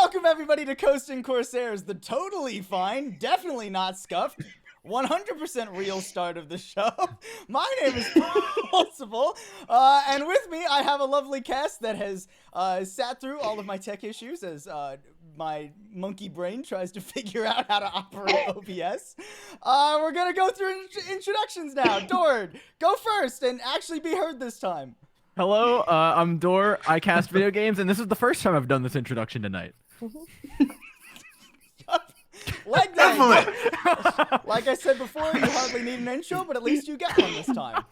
Welcome everybody to Coasting Corsairs, the totally fine, definitely not scuffed, 100% real start of the show. My name is Possible, and with me I have a lovely cast that has sat through all of my tech issues as my monkey brain tries to figure out how to operate OBS. We're gonna go through introductions now. Dord, go first and actually be heard this time. Hello, I'm Dor. I cast video games, and this is the first time I've done this introduction tonight. Like that. Like I said before, you hardly need an intro, but at least you get one this time.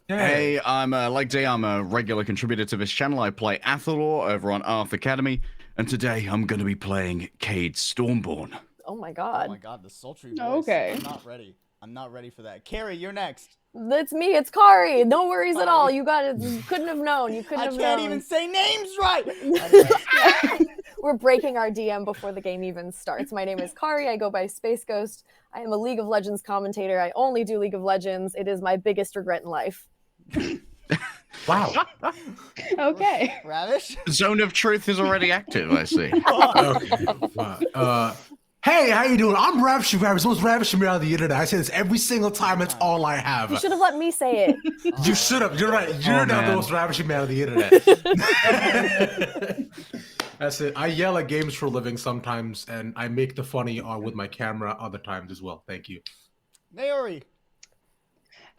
Hey, I'm like Day. I'm a regular contributor to this channel. I play Athalor over on Arth Academy, and today I'm going to be playing Cade Stormborn. Oh my god. Oh my god, the sultry voice. Okay. I'm not ready. I'm not ready for that. Carrie, you're next. That's me, it's Kari. No worries at all. You got it. You couldn't have known. You couldn't have known. I can't even say names right. We're breaking our DM before the game even starts. My name is Kari. I go by Space Ghost. I am a League of Legends commentator. I only do League of Legends. It is my biggest regret in life. Wow. Okay. Ravish? Zone of Truth is already active, I see. Okay. Hey, how you doing? I'm Ravish. Most ravishing me on the internet. I say this every single time. It's all I have. You should have let me say it. You should have. You're right. You're not the most ravishing man on the internet. That's it. I yell at games for a living sometimes, and I make the funny with my camera other times as well. Thank you. Naori.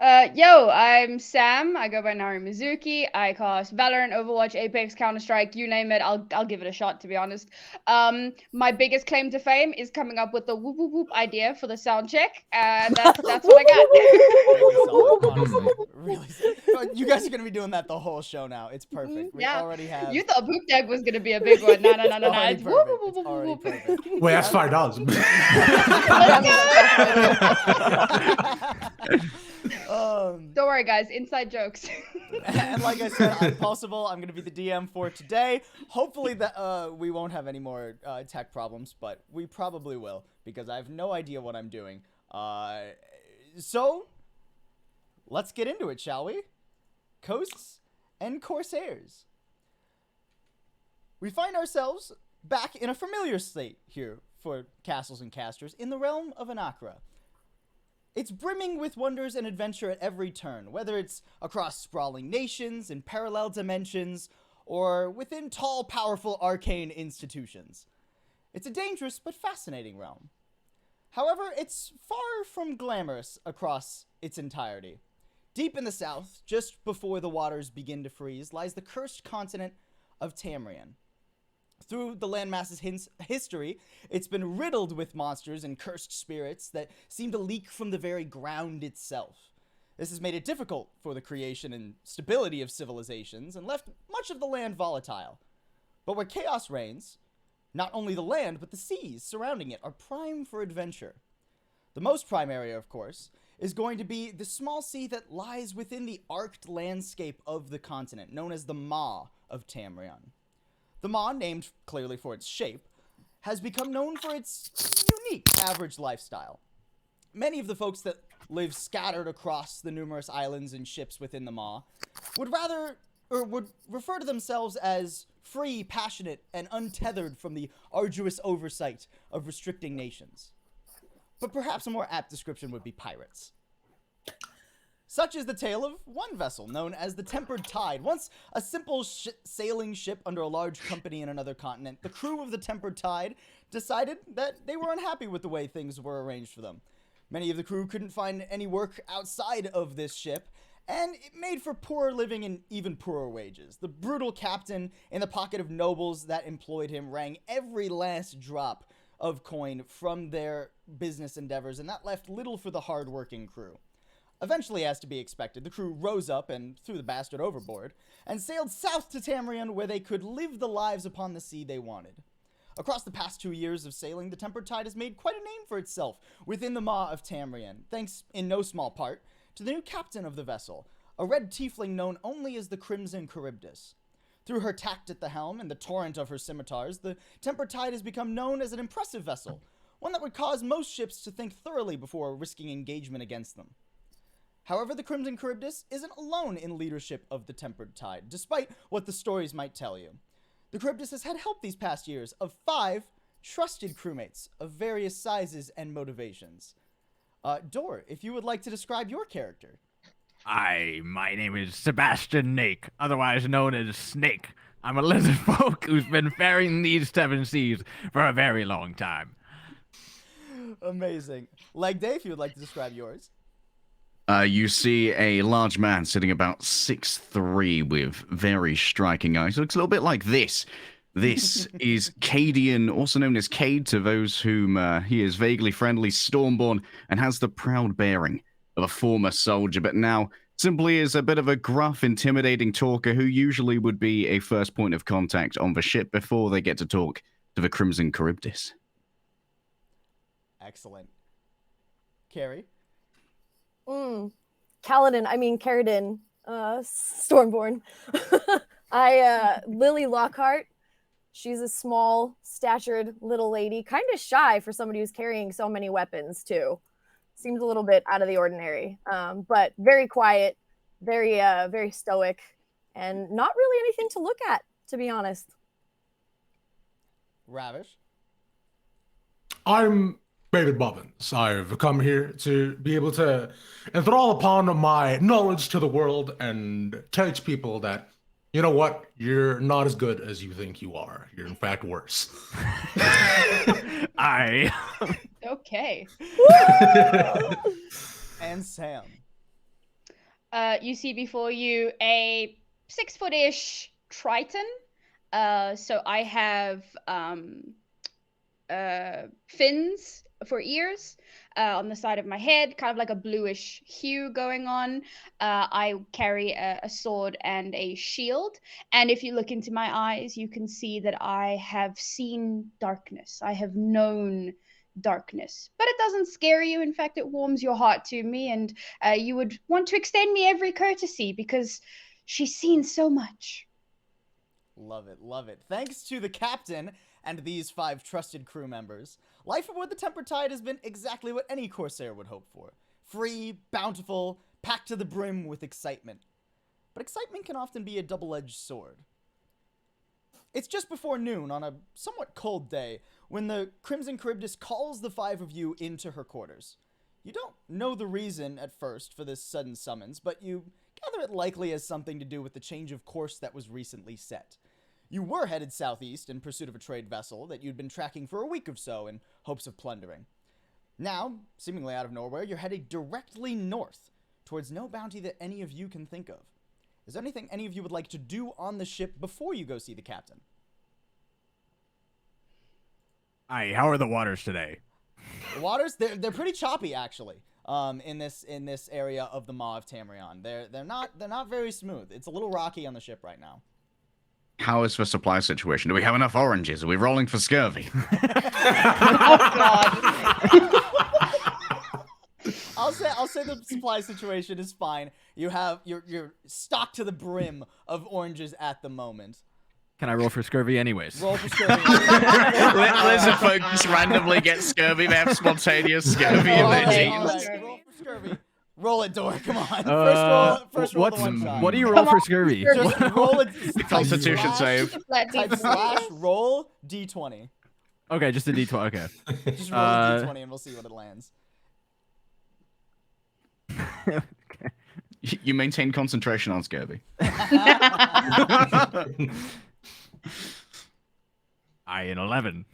Yo, I'm Sam. I go by Nari Mizuki. I cast Valorant, Overwatch, Apex, Counter-Strike, you name it. I'll give it a shot, to be honest. My biggest claim to fame is coming up with the whoop whoop whoop idea for the sound check. That's what I got. Really solid, honestly. Really solid. You guys are gonna be doing that the whole show now. It's perfect. We already have. You thought poop tag was gonna be a big one. No. It's perfect. It's already perfect. Wait, that's $5. Don't worry, guys. Inside jokes. And like I said, I'm Possible. I'm going to be the DM for today. Hopefully that we won't have any more tech problems, but we probably will because I have no idea what I'm doing. So let's get into it, shall we? Coasts and Corsairs. We find ourselves back in a familiar state here for castles and casters in the realm of Anacra. It's brimming with wonders and adventure at every turn, whether it's across sprawling nations, in parallel dimensions, or within tall, powerful arcane institutions. It's a dangerous but fascinating realm. However, it's far from glamorous across its entirety. Deep in the south, just before the waters begin to freeze, lies the cursed continent of Tamriel. Through the landmass's history, it's been riddled with monsters and cursed spirits that seem to leak from the very ground itself. This has made it difficult for the creation and stability of civilizations and left much of the land volatile. But where chaos reigns, not only the land but the seas surrounding it are prime for adventure. The most prime area, of course, is going to be the small sea that lies within the arced landscape of the continent, known as the Maw of Tamreon. The Maw, named clearly for its shape, has become known for its unique average lifestyle. Many of the folks that live scattered across the numerous islands and ships within the Maw would refer to themselves as free, passionate, and untethered from the arduous oversight of restricting nations. But perhaps a more apt description would be pirates. Such is the tale of one vessel, known as the Tempered Tide. Once a simple sailing ship under a large company in another continent, the crew of the Tempered Tide decided that they were unhappy with the way things were arranged for them. Many of the crew couldn't find any work outside of this ship, and it made for poorer living and even poorer wages. The brutal captain, in the pocket of nobles that employed him, wrung every last drop of coin from their business endeavors, and that left little for the hard-working crew. Eventually, as to be expected, the crew rose up and threw the bastard overboard, and sailed south to Tamriel where they could live the lives upon the sea they wanted. Across the past 2 years of sailing, the Tempered Tide has made quite a name for itself within the Maw of Tamreon, thanks in no small part to the new captain of the vessel, a red tiefling known only as the Crimson Charybdis. Through her tact at the helm and the torrent of her scimitars, the Tempered Tide has become known as an impressive vessel, one that would cause most ships to think thoroughly before risking engagement against them. However, the Crimson Charybdis isn't alone in leadership of the Tempered Tide, despite what the stories might tell you. The Charybdis has had help these past years of 5 trusted crewmates of various sizes and motivations. Dor, if you would like to describe your character. My name is Sebastian Nake, otherwise known as Snake. I'm a lizard folk who's been faring these 7 seas for a very long time. Amazing. Leg Day, if you would like to describe yours. You see a large man sitting about 6'3" with very striking eyes. Looks a little bit like this. This is Cadian, also known as Cade to those whom he is vaguely friendly, Stormborn, and has the proud bearing of a former soldier, but now simply is a bit of a gruff, intimidating talker who usually would be a first point of contact on the ship before they get to talk to the Crimson Charybdis. Excellent. Carrie? Carradin, Stormborn. Lily Lockhart. She's a small, statured little lady, kind of shy for somebody who's carrying so many weapons, too. Seems a little bit out of the ordinary, but very quiet, very stoic, and not really anything to look at, to be honest. Ravish? I'm David Bobbins. I've come here to be able to enthrall upon my knowledge to the world and teach people that, you know what, you're not as good as you think you are. You're in fact worse. Okay. And Sam? You see before you a 6-foot-ish Triton. So I have fins for ears on the side of my head, kind of like a bluish hue going on. I carry a sword and a shield. And if you look into my eyes, you can see that I have seen darkness. I have known darkness. But it doesn't scare you. In fact, it warms your heart to me. And you would want to extend me every courtesy because she's seen so much. Love it, love it. Thanks to the captain and these 5 trusted crew members, life aboard the Tempered Tide has been exactly what any Corsair would hope for. Free, bountiful, packed to the brim with excitement. But excitement can often be a double-edged sword. It's just before noon on a somewhat cold day when the Crimson Charybdis calls the 5 of you into her quarters. You don't know the reason at first for this sudden summons, but you gather it likely has something to do with the change of course that was recently set. You were headed southeast in pursuit of a trade vessel that you'd been tracking for a week or so in hopes of plundering. Now, seemingly out of nowhere, you're headed directly north, towards no bounty that any of you can think of. Is there anything any of you would like to do on the ship before you go see the captain? How are the waters today? The waters, they're pretty choppy, actually. In this area of the Maw of Tamreon. They're not very smooth. It's a little rocky on the ship right now. How is the supply situation? Do we have enough oranges? Are we rolling for scurvy? Oh God. I'll say the supply situation is fine. You're stocked to the brim of oranges at the moment. Can I roll for scurvy anyways? Roll for scurvy. Lizard folk just randomly get scurvy. They have spontaneous scurvy in their genes. Roll for scurvy. Roll it, Dor. Come on. First roll the one shot. What do you roll for scurvy? Just roll it. Constitution save. Type slash roll d20. Okay, just a d12. Okay. Just roll a d20 and we'll see what it lands. Okay. You maintain concentration on scurvy. An 11.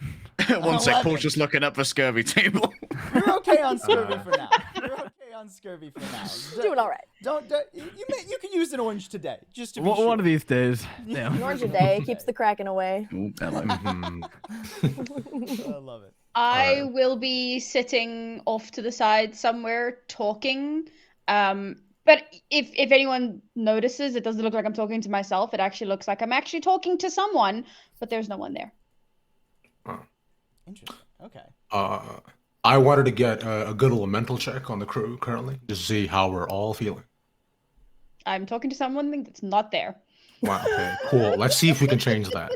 One sec, Paul's just looking up the scurvy table. You're okay on scurvy for now. You're okay on scurvy for now. Doing all right. You can use an orange today, just to be One sure. of these days. An Yeah. orange a day keeps the cracking away. Ooh, hello. I love it. I will be sitting off to the side somewhere talking. But if anyone notices, it doesn't look like I'm talking to myself. It actually looks like I'm actually talking to someone, but there's no one there. Interesting. Okay. I wanted to get a good little mental check on the crew currently, just to see how we're all feeling. I'm talking to someone that's not there. Wow, okay, cool. Let's see if we can change that.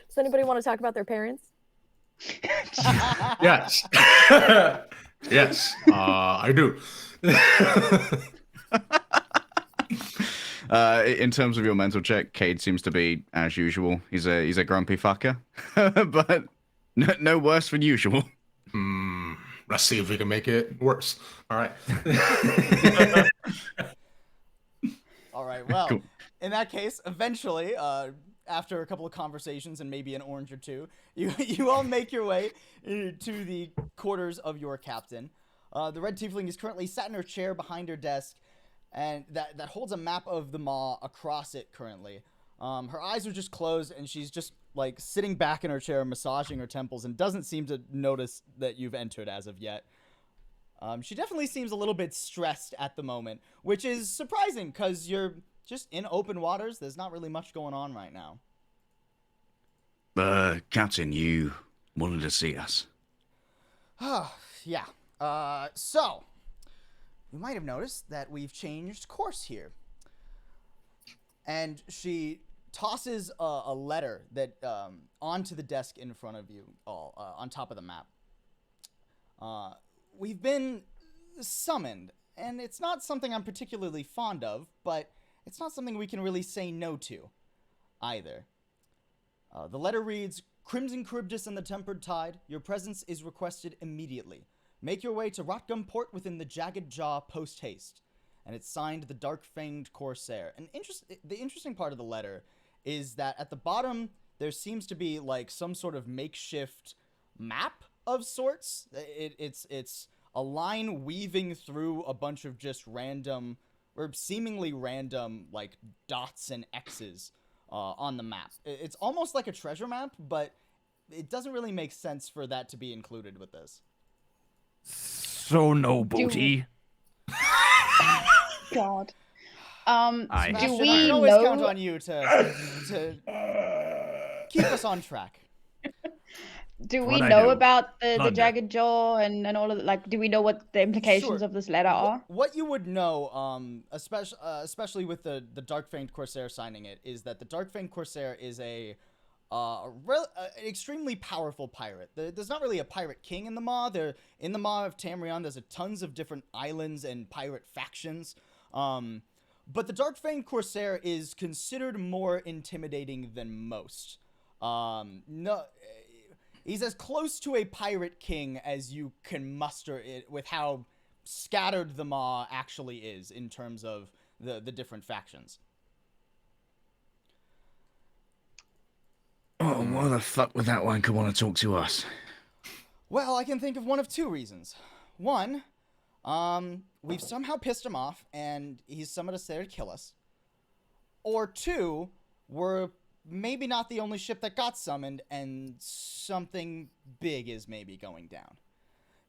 Does anybody want to talk about their parents? Yes. Yes, I do. In terms of your mental check, Cade seems to be as usual. He's a grumpy fucker, but no worse than usual. Let's see if we can make it worse. All right. All right. Well, Cool. in that case, eventually, after a couple of conversations and maybe an orange or two, you all make your way to the quarters of your captain. The red tiefling is currently sat in her chair behind her desk, and that holds a map of the Maw across it currently. Her eyes are just closed, and she's just like sitting back in her chair, massaging her temples, and doesn't seem to notice that you've entered as of yet. She definitely seems a little bit stressed at the moment, which is surprising because you're just in open waters. There's not really much going on right now. Captain, you wanted to see us. Yeah. So, you might have noticed that we've changed course here. And she tosses a letter that onto the desk in front of you all, on top of the map. We've been summoned, and it's not something I'm particularly fond of, but it's not something we can really say no to, either. The letter reads, Crimson Charybdis and the Tempered Tide, your presence is requested immediately. Make your way to Rotgum Port within the Jagged Jaw post-haste. And it's signed the Dark-Fanged Corsair. And the interesting part of the letter is that at the bottom, there seems to be like some sort of makeshift map of sorts. It's a line weaving through a bunch of just random, or seemingly random, like dots and X's on the map. It's almost like a treasure map, but it doesn't really make sense for that to be included with this. So no booty. God. Sebastian, Do I we can always know? count on you to keep us on track. Do we What I know do? about the Thunder. jagged jaw and all of the, like? Do we know what the implications Sure. of this letter are? What you would know, especially with the Dark-Fanged Corsair signing it, is that the Dark-Fanged Corsair is an extremely powerful pirate. There's not really a pirate king in the Maw. In the Maw of Tamreon, there's tons of different islands and pirate factions. But the Dark-Fanged Corsair is considered more intimidating than most. He's as close to a pirate king as you can muster it with how scattered the Maw actually is in terms of the different factions. Oh, why the fuck would that wanker want to talk to us? Well, I can think of one of two reasons. One, we've somehow pissed him off and he's summoned us there to kill us. Or two, we're maybe not the only ship that got summoned and something big is maybe going down.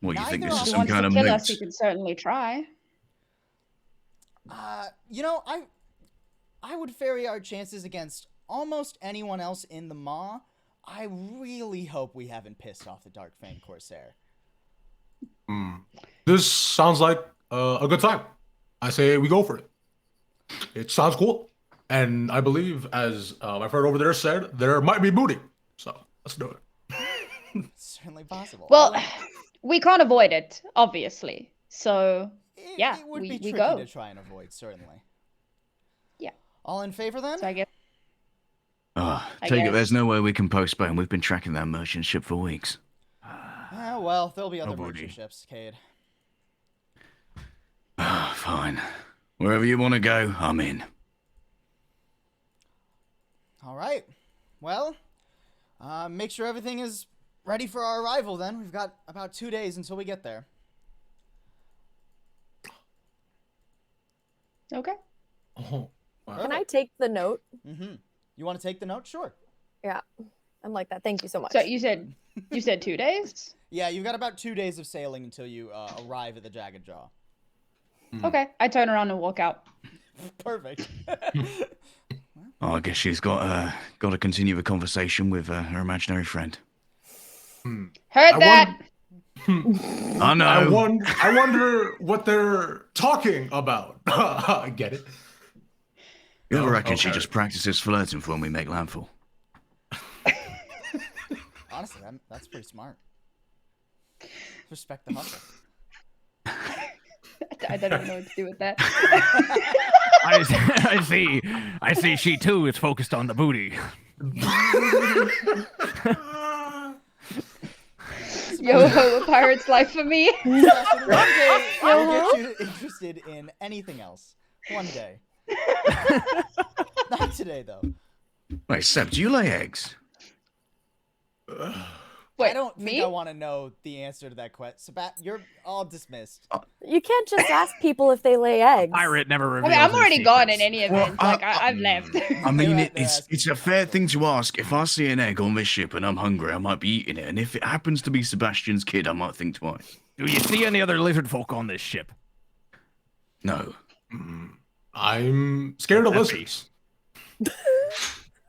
What, you think Neither this of is If he some wants kind to of kill moot? us, he can certainly try. I would ferry our chances against almost anyone else in the Maw. I really hope we haven't pissed off the Dark-Fanged Corsair. This sounds like a good time. I say we go for it. It sounds cool. And I believe, as my friend over there said, there might be booty. So let's do it. It's certainly possible. Well, we can't avoid it, obviously. So yeah, it would we be tricky go. to try and avoid, certainly. Yeah. All in favor then? So I guess. Oh, I take it, guess. there's no way we can postpone. We've been tracking that merchant ship for weeks. Well, there'll be other Nobody. merchant ships, Cade. Fine. Wherever you want to go, I'm in. All right. Well, make sure everything is ready for our arrival then. We've got about 2 days until we get there. Okay. Oh, wow. Can I take the note? Mm-hmm. You want to take the note? Sure. Yeah. I'm like that. Thank you so much. So you said 2 days? Yeah, you've got about 2 days of sailing until you arrive at the Jagged Jaw. Okay. I turn around and walk out. Perfect. Oh, I guess she's got to continue the conversation with her imaginary friend. Heard I that. I know. I wonder what they're talking about. I get it. You ever Oh, reckon she okay. just practices flirting for when we make landfall? Honestly, that's pretty smart. Respect the hustle. I don't even know what to do with that. I see. She too is focused on the booty. Yo ho, a pirate's life for me. One day I'll get you interested in anything else. One day. Not today, though. Wait, Seb, do you lay eggs? Wait, I don't me? think I want to know the answer to that question. you're all dismissed. You can't just ask people if they lay eggs. Pirate never I reveals. mean, I'm his already gone in secrets. any event. I've left. I mean, They're it's asking a fair thing to ask. If I see an egg on this ship and I'm hungry, I might be eating it. And if it happens to be Sebastian's kid, I might think twice. Do you see any other lizard folk on this ship? No. I'm scared of That's lizards.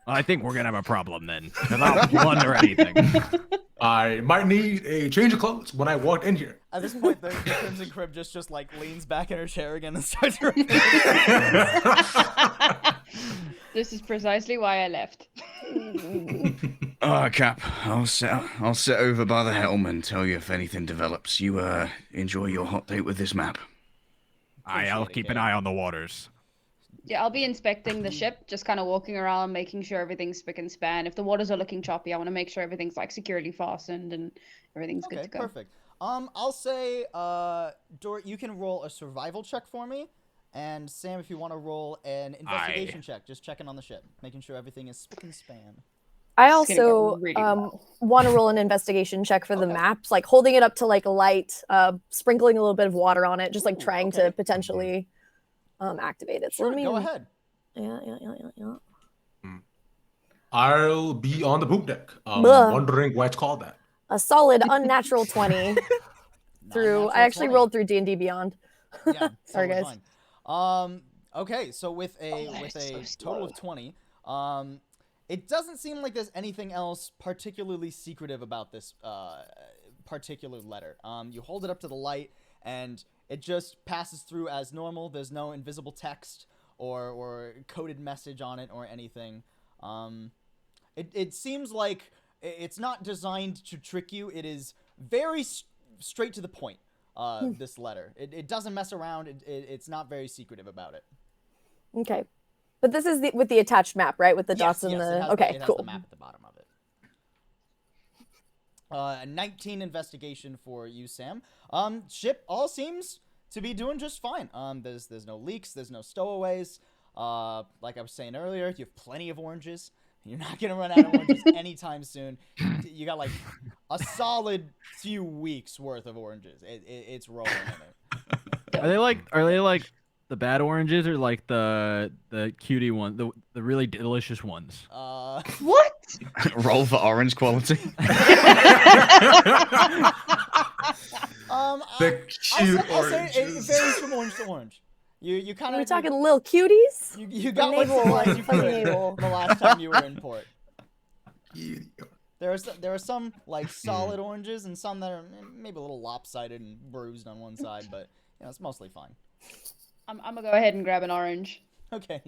I think we're gonna have a problem then. Because I'll blunder anything. I might need a change of clothes when I walked in here. At this point, the Crimson Crib just like leans back in her chair again and starts repeating. This is precisely why I left. Cap, I'll sit over by the helm and tell you if anything develops. You enjoy your hot date with this map. I'll Appreciate it, keep an Kate. eye on the waters. Yeah, I'll be inspecting the ship, just kind of walking around, making sure everything's spick and span. If the waters are looking choppy, I want to make sure everything's like securely fastened and everything's good Okay, to go. perfect. I'll say, Dort, you can roll a survival check for me, and Sam, if you want to roll an investigation check, just checking on the ship, making sure everything is spick and span. I It's gonna go also really well. want to roll an investigation check for the maps, like holding it up to like a light, sprinkling a little bit of water on it, just like Ooh, trying okay. to potentially activate it. So Sure, let me go ahead. Yeah. I'll be on the poop deck. Blah. Wondering why it's called that. A solid unnatural 20 through. I actually 20. rolled through D&D Beyond. Yeah, Sorry, totally guys. fine. Okay, so with a that with is a so total of slow. 20, it doesn't seem like there's anything else particularly secretive about this particular letter. You hold it up to the light, and it just passes through as normal. There's no invisible text or coded message on it or anything. It seems like it's not designed to trick you. It is very straight to the point. This letter. It doesn't mess around. It's not very secretive about it. Okay. But this is with the attached map, right? With the dots and it the. has Okay, it has cool. the map at the bottom of it. A 19 investigation for you, Sam. Ship all seems to be doing just fine. There's no leaks. There's no stowaways. Like I was saying earlier, you have plenty of oranges. You're not gonna run out of oranges anytime soon. You got like a solid few weeks worth of oranges. It's rolling in it. Are they like the bad oranges or like the cutie ones, the really delicious ones? What? Roll for orange quality. The cute I'll say it oranges. varies from orange to orange. You kind Are of we talking little cuties? you got what navel, supplies you fuzzy could navel. the last time you were in port. Cute. There are some like solid oranges and some that are maybe a little lopsided and bruised on one side, but you know it's mostly fine. I'm gonna go ahead and grab an orange. Okay.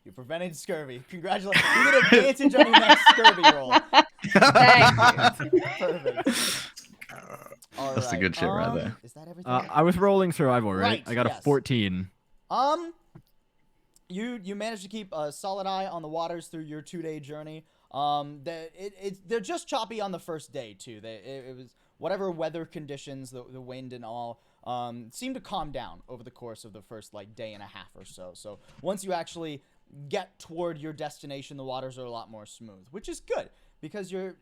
You prevented scurvy. Congratulations. You get advantage on your next scurvy roll. Thank you. Perfect. All That's the right, good shit right there. Is that everything? I was rolling survival, right? Right, I got yes. a 14. You managed to keep a solid eye on the waters through your 2-day journey. They're just choppy on the first day too. It was whatever weather conditions, the wind and all, seemed to calm down over the course of the first like day and a half or so. So once you actually get toward your destination, the waters are a lot more smooth, which is good because your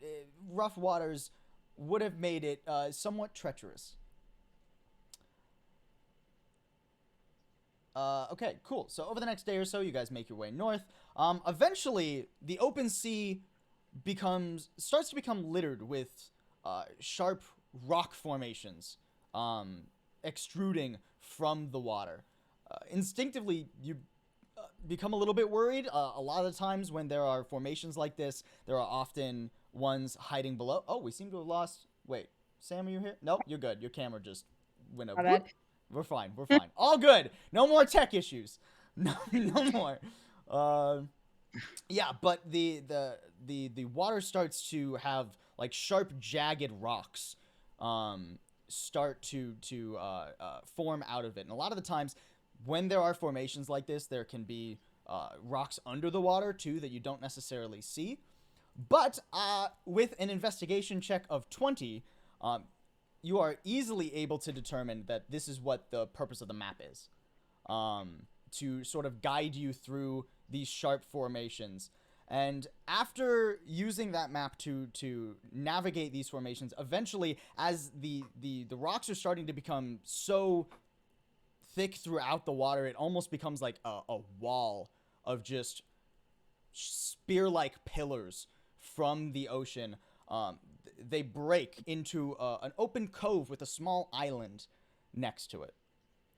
rough waters would have made it somewhat treacherous. Okay, cool. So over the next day or so, you guys make your way north. Eventually, the open sea starts to become littered with sharp rock formations extruding from the water. Instinctively, you become a little bit worried. A lot of the times when there are formations like this, there are often ones hiding below. Oh, we seem to have lost... Wait, Sam, are you here? Nope, you're good. Your camera just went over. My bad. We're fine. We're fine. All good. No more tech issues. No more. Yeah, but the water starts to have like sharp, jagged rocks start to form out of it. And a lot of the times, when there are formations like this, there can be rocks under the water too that you don't necessarily see. But with an investigation check of 20, you are easily able to determine that this is what the purpose of the map is, to sort of guide you through these sharp formations. And after using that map to navigate these formations, eventually, as the rocks are starting to become so thick throughout the water, it almost becomes like a wall of just spear-like pillars from the ocean. They break into an open cove with a small island next to it.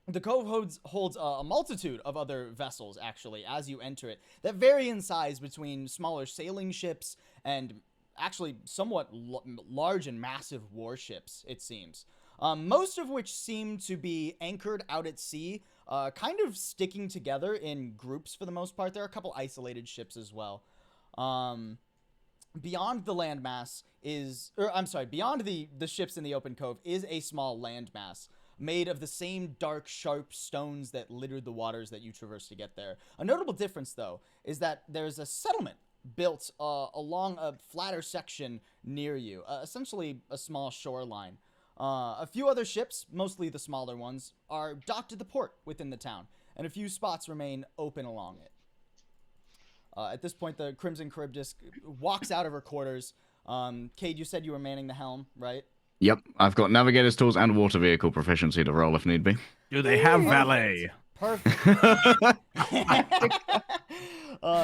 The cove holds a multitude of other vessels, actually, as you enter it, that vary in size between smaller sailing ships and actually somewhat large and massive warships, it seems. Most of which seem to be anchored out at sea, kind of sticking together in groups for the most part. There are a couple isolated ships as well. Beyond the landmass beyond the ships in the open cove is a small landmass made of the same dark, sharp stones that littered the waters that you traverse to get there. A notable difference, though, is that there's a settlement built along a flatter section near you, essentially a small shoreline. A few other ships, mostly the smaller ones, are docked at the port within the town, and a few spots remain open along it. At this point, the Crimson Charybdis walks out of her quarters. Cade, you said you were manning the helm, right? Yep, I've got navigator's tools and water vehicle proficiency to roll if need be. Do they have valet? Perfect.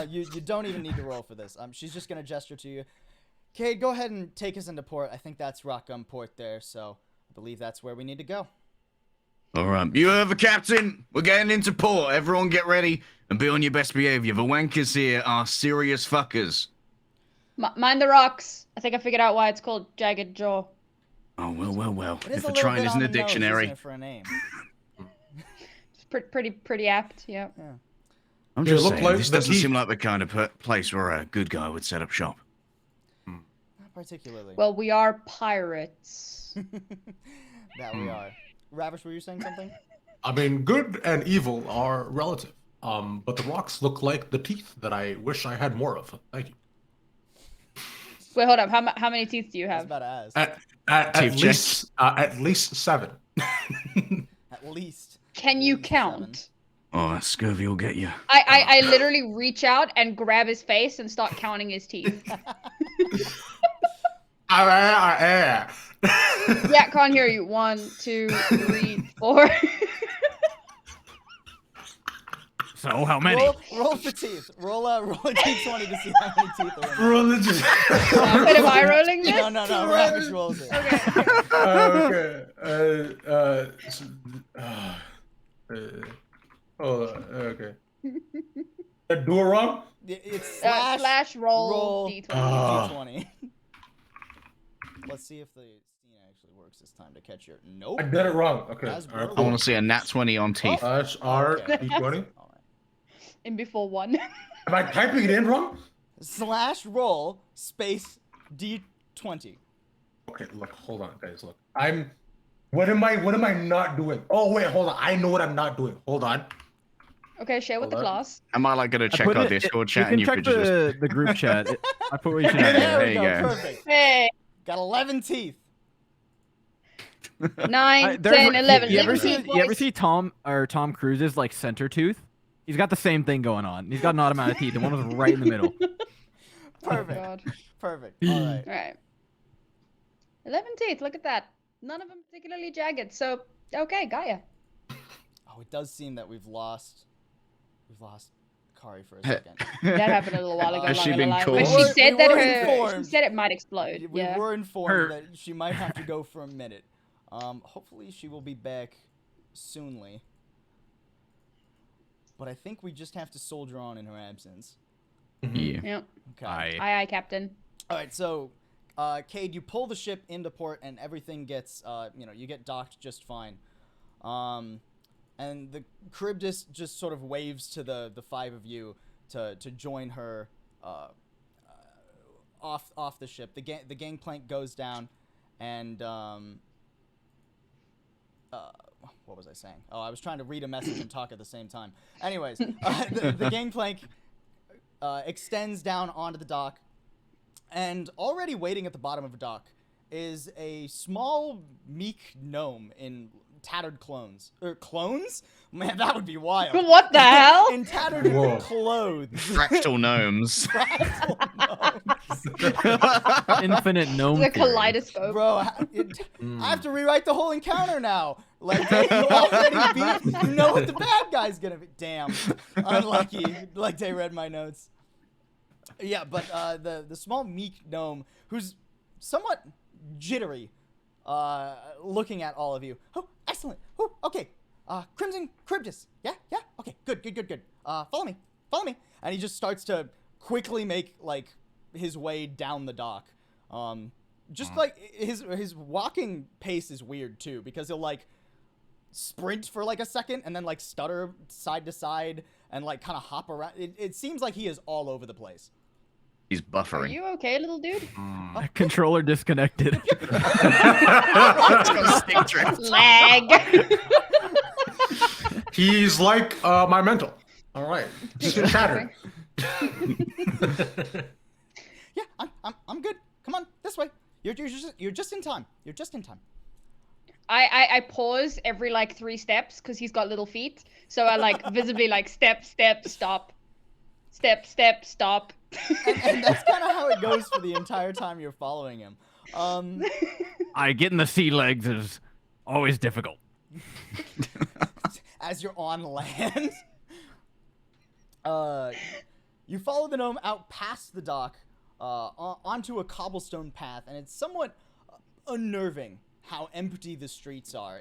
You don't even need to roll for this. She's just going to gesture to you. Cade, go ahead and take us into port. I think that's Rockgum Port there, so I believe that's where we need to go. All right, you heard the captain. We're getting into port. Everyone get ready and be on your best behavior. The wankers here are serious fuckers. Mind the rocks. I think I figured out why it's called Jagged Jaw. Oh, well. It is If a the little trying bit isn't on a the nose, dictionary. isn't it, for a name? It's pretty apt, yeah. I'm They just look saying, like this the doesn't teeth. seem like the kind of place where a good guy would set up shop. Not particularly. Well, we are pirates. That we are. Ravish, were you saying something? I mean, good and evil are relative. But the rocks look like the teeth that I wish I had more of. Thank you. Wait, hold up. How many teeth do you I was have? about to ask. At least 7. At least. Can you 7. count? Oh, that scurvy will get you. I literally reach out and grab his face and start counting his teeth. Yeah, can't hear you. 1, 2, 3, 4. So how many? Roll for teeth. Roll a d20 to see how many teeth are in there. Religious. Wait, am I rolling this? No. Ravish rolls it. Okay. Do it wrong? It's Slash roll D20. d20. Let's see if the scene actually works this time to catch your. Nope. I did it wrong. Okay. That's All right, brutal. I cool. want to see a nat 20 on teeth. Slash R Okay. D20. All right. In before 1. Am I typing it in wrong? Slash roll space d20. Okay, look, hold on, guys. Look, What am I not doing? Oh wait, hold on. I know what I'm not doing. Hold on. Okay, share with the Hold on. class. Am I like going to check our Discord chat and you you can could check just... the group chat. I put what you should There have. we you go. go. Perfect. Hey, Got 11 teeth. 9, 10, 11. You ever 11 see teeth, you ever boys. see Tom Cruise's like center tooth? He's got the same thing going on. He's got an odd amount of teeth, and one was right in the middle. Perfect. God. Perfect. All right. Alright. 11 teeth, look at that. None of them particularly jagged, so okay, Gaia. Oh, it does seem that we've lost Kari for a second. That happened a little while ago. Has not she gonna been lie. called? When We she were- said we that were she informed. said it might explode. We Yeah. were informed Her- that she might have to go for a minute. Hopefully she will be back soonly. But I think we just have to soldier on in her absence. Yeah. Yeah. Okay. Aye, Captain. All right, so, Cade, you pull the ship into port, and everything gets, you get docked just fine. And the Charybdis just sort of waves to the 5 of you to join her off the ship. The gangplank goes down, and what was I saying? Oh, I was trying to read a message and talk at the same time. Anyways, the gangplank extends down onto the dock, and already waiting at the bottom of the dock is a small, meek gnome in tattered clones. Clones? Man, that would be wild. What the hell? In tattered clothes. Fractal gnomes. Fractal gnomes. Infinite gnome. The theory. kaleidoscope. Bro, I have to rewrite the whole encounter now. Like, you already beat, you know what the bad guy's gonna be. Damn. Unlucky. Like, they read my notes. Yeah, but the small meek gnome, who's somewhat jittery, looking at all of you. Oh, excellent. Oh, okay. Crimson Charybdis. Yeah? Okay, good. Follow me. And he just starts to quickly make, like, his way down the dock. Like, his walking pace is weird, too, because he'll, like, sprint for, like, a second and then, like, stutter side to side and, like, kind of hop around. It seems like he is all over the place. He's Are buffering. you okay, little dude? Controller disconnected. Lag. He's like my mental. All right, just shattered. Yeah, I'm good. Come on, this way. You're just in time. You're just in time. I pause every like 3 steps because he's got little feet. So I like visibly like step, stop. Step, stop. And that's kind of how it goes for the entire time you're following him. Getting the sea legs is always difficult. As you're on land, you follow the gnome out past the dock, onto a cobblestone path, and it's somewhat unnerving how empty the streets are.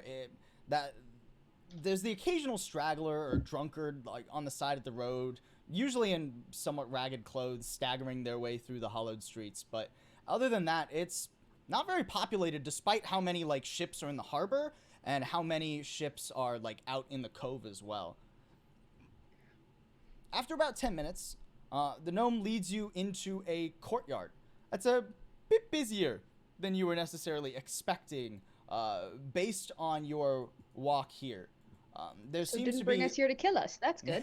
There's the occasional straggler or drunkard like on the side of the road, usually in somewhat ragged clothes, staggering their way through the hollowed streets. But other than that, it's not very populated, despite how many like ships are in the harbor and how many ships are like out in the cove as well. After about 10 minutes, the gnome leads you into a courtyard. That's a bit busier than you were necessarily expecting, based on your walk here. There So seems didn't to bring be us here to kill us. That's good.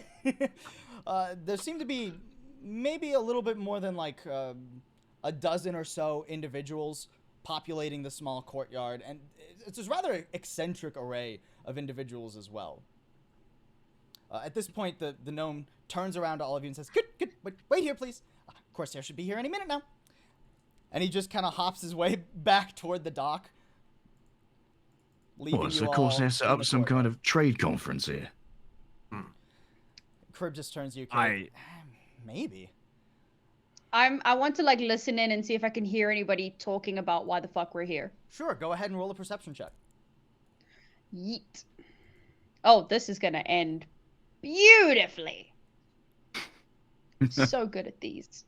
there seem to be maybe a little bit more than like a dozen or so individuals populating the small courtyard, and it's a rather eccentric array of individuals as well. At this point, the gnome turns around to all of you and says, Good, wait here, please. Corsair should be here any minute now. And he just kind of hops his way back toward the dock. What, so Corsair set up some kind of trade conference here? Crib just turns to you. Maybe. I want to like listen in and see if I can hear anybody talking about why the fuck we're here. Sure, go ahead and roll a perception check. Yeet. Oh, this is gonna end beautifully. So good at these.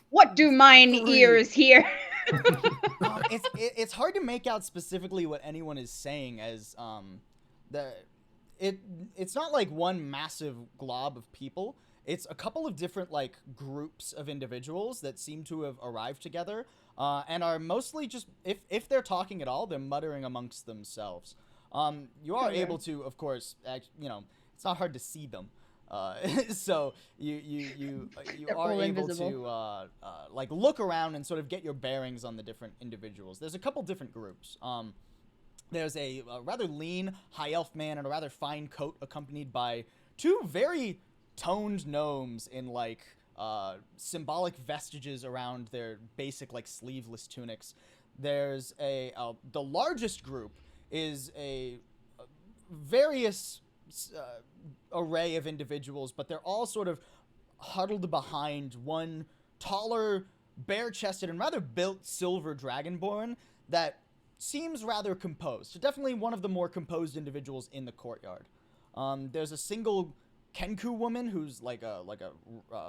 What do mine ears hear? It's hard to make out specifically what anyone is saying, as it's not like one massive glob of people. It's a couple of different like groups of individuals that seem to have arrived together, and are mostly just, if they're talking at all, they're muttering amongst themselves. You are able to, of course, it's not hard to see them. So you are able to like look around and sort of get your bearings on the different individuals. There's a couple different groups. There's a rather lean high elf man in a rather fine coat, accompanied by 2 very toned gnomes in like symbolic vestiges around their basic like sleeveless tunics. There's the largest group is a various array of individuals, but they're all sort of huddled behind one taller, bare-chested, and rather built silver dragonborn that seems rather composed. Definitely one of the more composed individuals in the courtyard. There's a single Kenku woman who's like a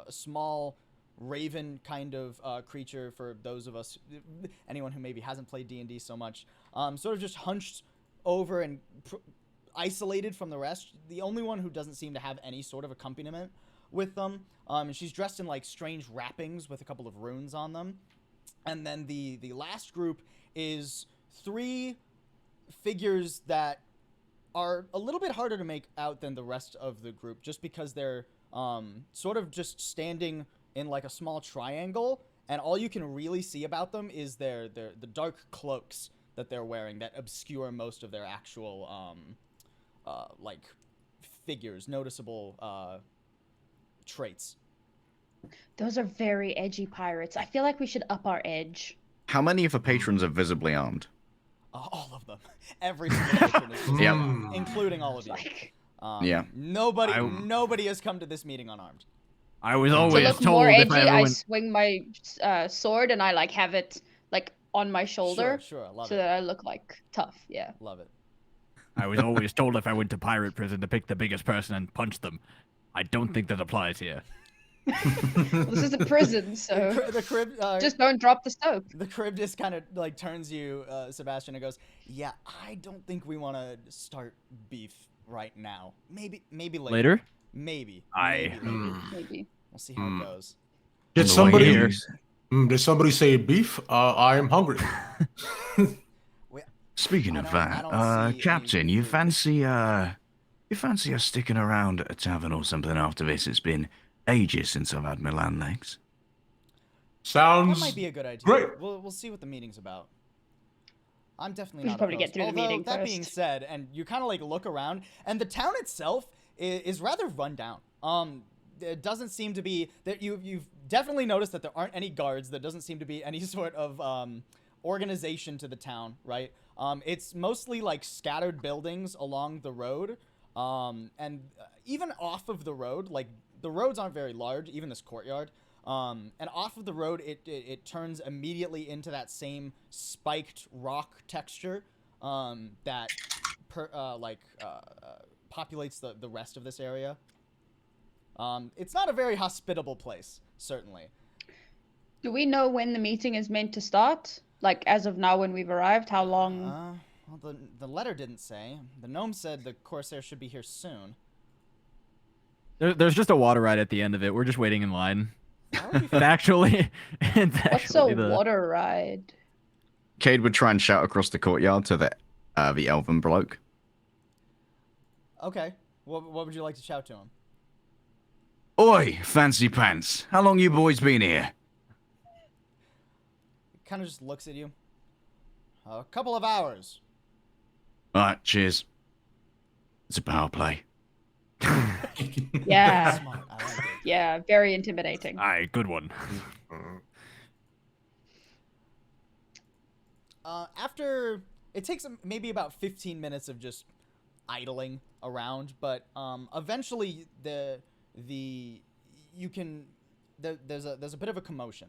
small raven kind of creature, for those of us, anyone who maybe hasn't played D&D so much, sort of just hunched over and isolated from the rest. The only one who doesn't seem to have any sort of accompaniment with them. And she's dressed in like strange wrappings with a couple of runes on them. And then the last group is 3 figures that are a little bit harder to make out than the rest of the group, just because they're sort of just standing in like a small triangle, and all you can really see about them is the dark cloaks that they're wearing that obscure most of their actual like figures, noticeable traits. Those are very edgy pirates. I feel like we should up our edge. How many of the patrons are visibly armed? All of them. Every single patron is visibly Yep. armed, including all of you. Like, Yeah. Nobody has come to this meeting unarmed. I was to always look told more if edgy, I ever I went... swing my sword and I like have it like on my shoulder, Sure, love so it. that I look like tough. Yeah. Love it. I was always told if I went to pirate prison to pick the biggest person and punch them. I don't think that applies here. Well, this is a prison, so The crib just don't drop the soap. The crib just kind of like turns you, Sebastian, and goes, "Yeah, I don't think we want to start beef right now. Maybe later. Maybe. Aye. Maybe. We'll see how it goes." Did On the way somebody here. did somebody say beef? I am hungry. Speaking I of don't- I that, don't see Captain, any you food. fancy us sticking around at a tavern or something after this? It's been ages since I've had my land legs. That Sounds might be a good idea. great. We'll see what the meeting's about. I'm definitely We should not probably get opposed. through the Although, meeting that being first. said, and you kind of like look around, and the town itself is rather run down. It doesn't seem to be that you've definitely noticed that there aren't any guards. There doesn't seem to be any sort of organization to the town, right? It's mostly like scattered buildings along the road, and even off of the road, like the roads aren't very large, even this courtyard. And off of the road, it turns immediately into that same spiked rock texture that populates the rest of this area. It's not a very hospitable place, certainly. Do we know when the meeting is meant to start? Like as of now, when we've arrived, how long? Well, the letter didn't say. The gnome said the Corsair should be here soon. There's just a water ride at the end of it. We're just waiting in line. That would be It's fun. actually, it's What's a actually the... water ride? Cade would try and shout across the courtyard to the elven bloke. Okay. What would you like to shout to him? Oi, fancy pants. How long you boys been here? Kind of just looks at you. A couple of hours. Alright, cheers. It's a power play. Yeah, Smart. I like it. yeah, very intimidating. Aye, good one. After it takes maybe about 15 minutes of just idling around, but eventually there's a bit of a commotion,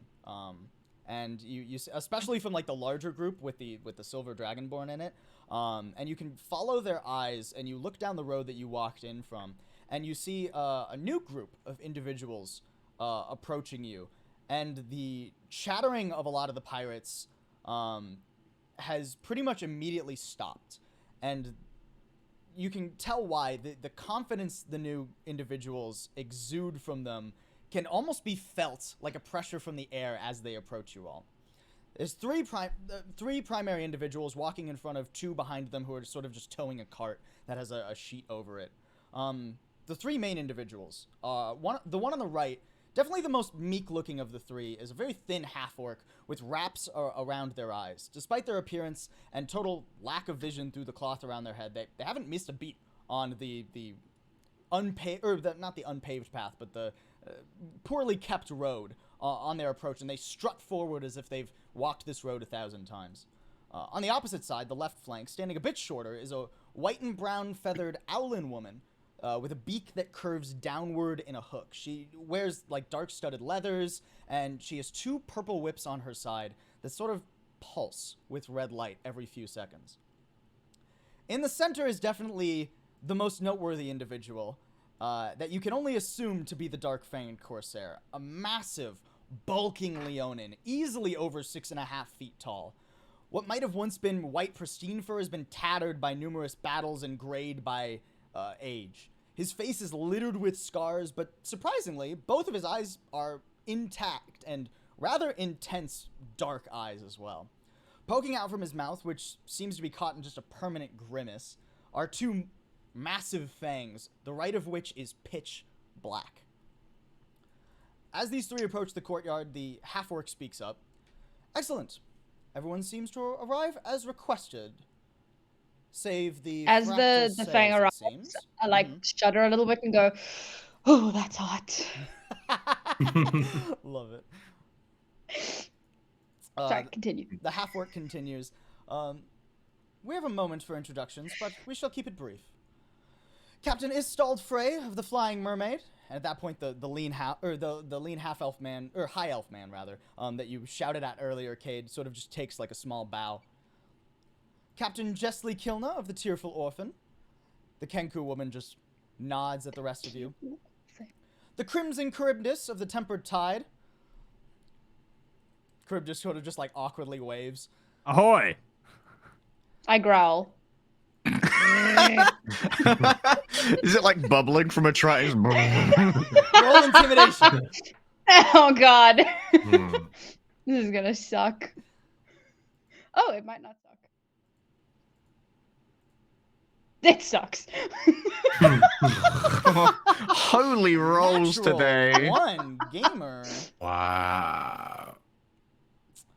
and you especially from like the larger group with the silver dragonborn in it, and you can follow their eyes, and you look down the road that you walked in from, and you see a new group of individuals approaching you, and the chattering of a lot of the pirates has pretty much immediately stopped, and you can tell why. The confidence the new individuals exude from them can almost be felt like a pressure from the air as they approach you all. There's three primary individuals walking in front of 2 behind them who are sort of just towing a cart that has a sheet over it. The 3 main individuals, the one on the right, definitely the most meek-looking of the 3, is a very thin half-orc with wraps around their eyes. Despite their appearance and total lack of vision through the cloth around their head, they haven't missed a beat on the unpaved, or not the unpaved path, but the poorly kept road on their approach, and they strut forward as if they've walked this road 1,000 times. On the opposite side, the left flank, standing a bit shorter, is a white and brown feathered owlin woman with a beak that curves downward in a hook. She wears like dark studded leathers, and she has 2 purple whips on her side that sort of pulse with red light every few seconds. In the center is definitely the most noteworthy individual that you can only assume to be the Dark-Fanged Corsair, a massive, bulking Leonin, easily over 6.5 feet tall. What might have once been white pristine fur has been tattered by numerous battles and grayed by age. His face is littered with scars, but surprisingly, both of his eyes are intact and rather intense, dark eyes as well. Poking out from his mouth, which seems to be caught in just a permanent grimace, are two massive fangs, the right of which is pitch black. As these three approach the courtyard, the half-orc speaks up. Excellent. Everyone seems to arrive as requested. Save the As the fractal fang cells, it arrives, seems. I like shudder a little bit and go, "Oh, that's hot." Love it. Sorry, continue. The half-orc continues. We have a moment for introductions, but we shall keep it brief. Captain Istald Frey of the Flying Mermaid. And at that point, the lean half elf man, or high elf man rather, that you shouted at earlier, Cade, sort of just takes like a small bow. Captain Jessley Kilna of the Tearful Orphan. The Kenku woman just nods at the rest of you. The Crimson Charybdis of the Tempered Tide. Charybdis sort of just like awkwardly waves. Ahoy! I growl. Is it like bubbling from a triton? Roll intimidation. Oh god. This is gonna suck. Oh, it might not suck. It sucks. Holy rolls Natural today. 1 gamer. Wow.